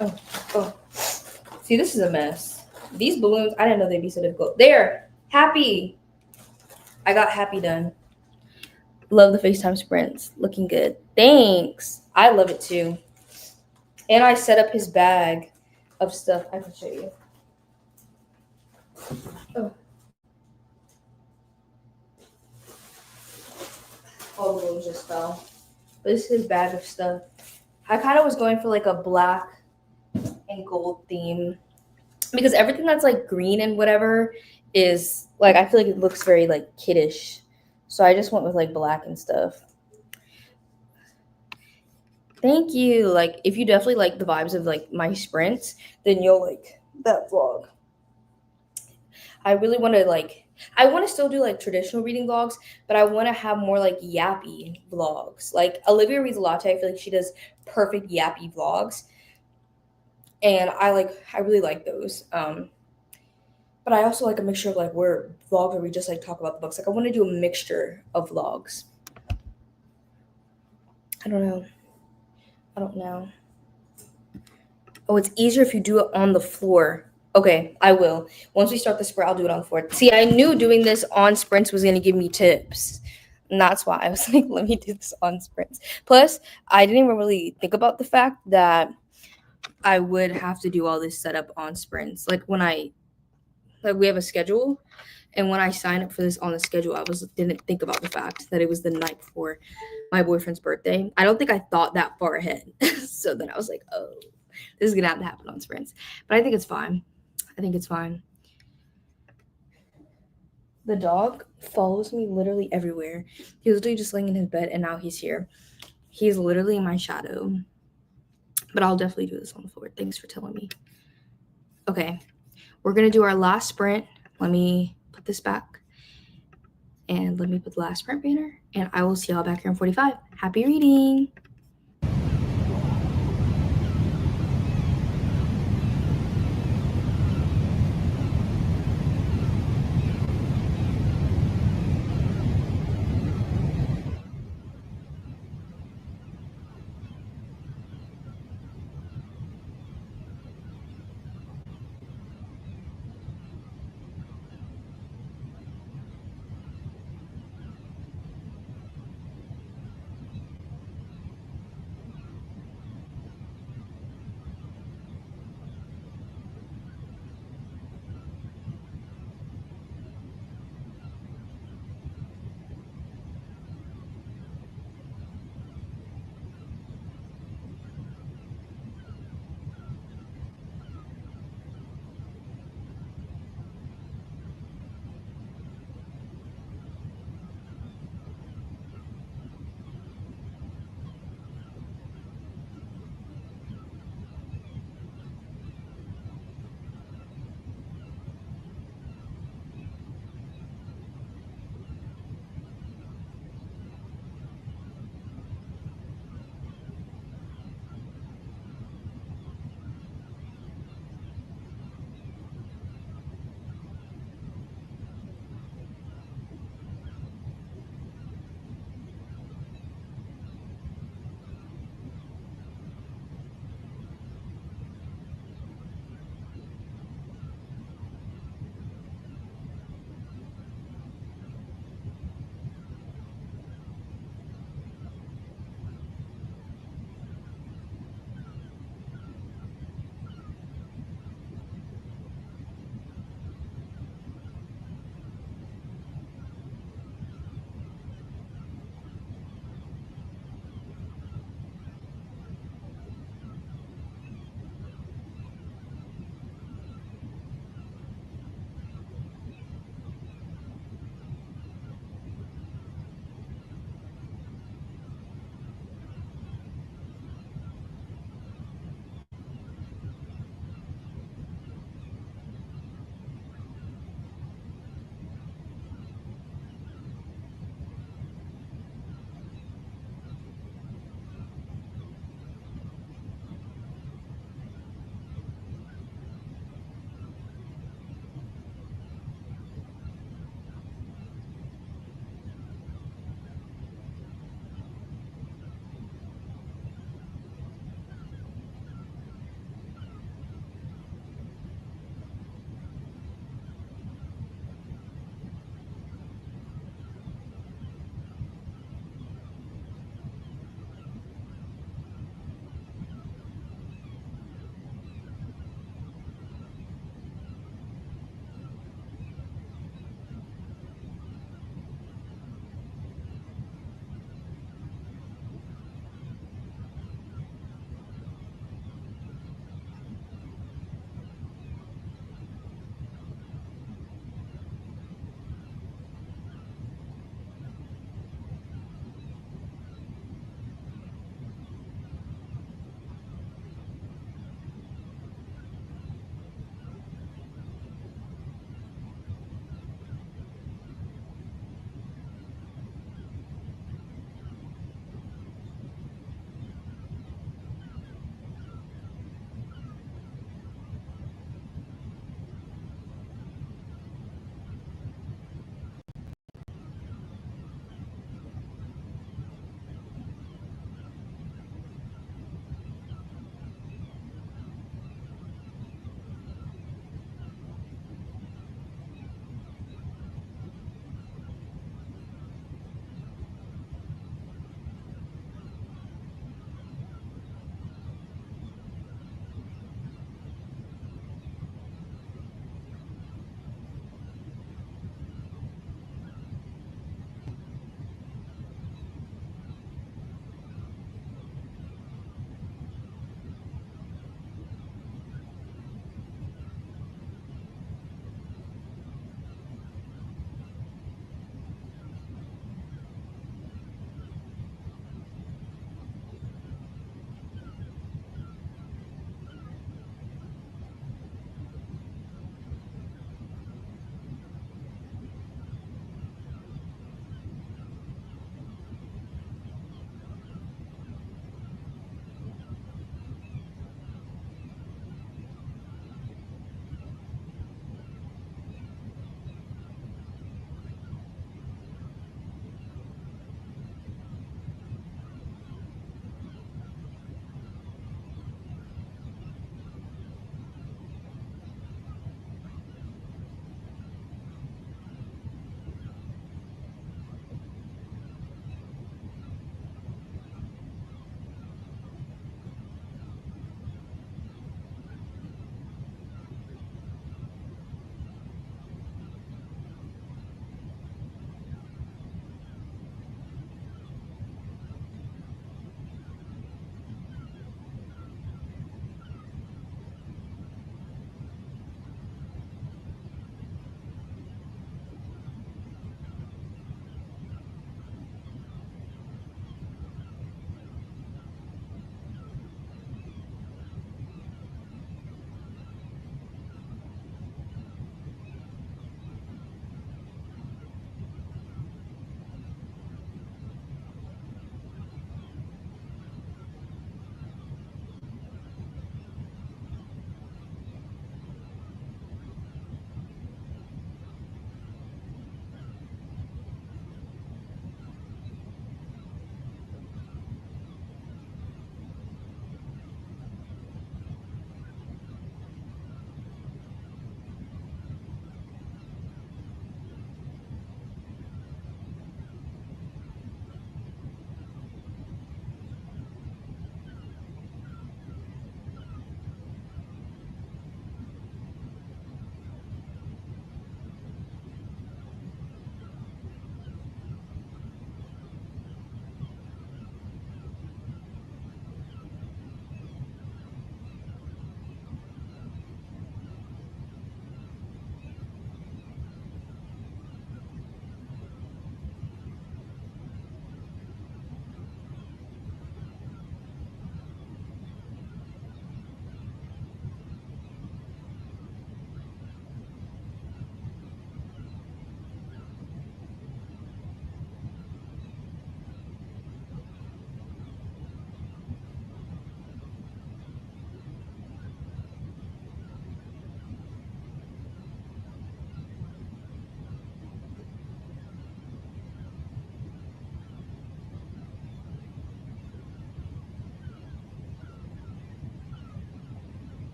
Oh. See, this is a mess. These balloons, I didn't know they'd be so difficult. There, happy. I got happy done. Love the FaceTime sprints. Looking good. Thanks. I love it too. And I set up his bag of stuff. I can show you. Oh. All the balloons just fell. But this is his bag of stuff. I kind of was going for like a black and gold theme because everything that's like green and whatever is like I feel like it looks very like kiddish. So I just went with like black and stuff. Thank you. Like if you definitely like the vibes of like my sprints, then you'll like that vlog. I really want to like I want to still do like traditional reading vlogs, but I want to have more like yappy vlogs. Like Olivia Reads a Latte, I feel like she does perfect yappy vlogs, and I really like those. But I also like a mixture of like where vlogs where we just like talk about the books. Like I want to do a mixture of vlogs. I don't know. I don't know. Oh, it's easier if you do it on the floor. Okay, I will. Once we start the sprint, I'll do it on the floor. See, I knew doing this on sprints was going to give me tips. And that's why I was like, let me do this on sprints. Plus, I didn't even really think about the fact that I would have to do all this setup on sprints. Like we have a schedule, and when I signed up for this on the schedule, didn't think about the fact that it was the night before my boyfriend's birthday. I don't think I thought that far ahead. So then I was like, oh, this is gonna have to happen on sprints. But I think it's fine. I think it's fine. The dog follows me literally everywhere. He was literally just laying in his bed and now he's here. He's literally my shadow. But I'll definitely do this on the floor. Thanks for telling me. Okay. We're gonna do our last sprint. Let me put this back. And let me put the last sprint banner. And I will see y'all back here in 45. Happy reading.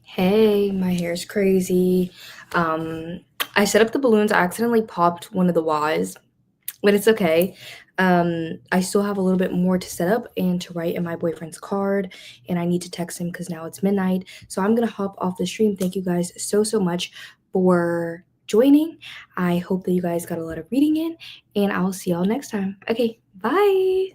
Hey, my hair's crazy. Um, I set up the balloons. I accidentally popped one of the Ys, but it's okay. I still have a little bit more to set up and to write in my boyfriend's card, and I need to text him because now it's midnight. So I'm gonna hop off the stream. Thank you guys so much for joining. I hope that you guys got a lot of reading in, and I'll see y'all next time. Okay, bye.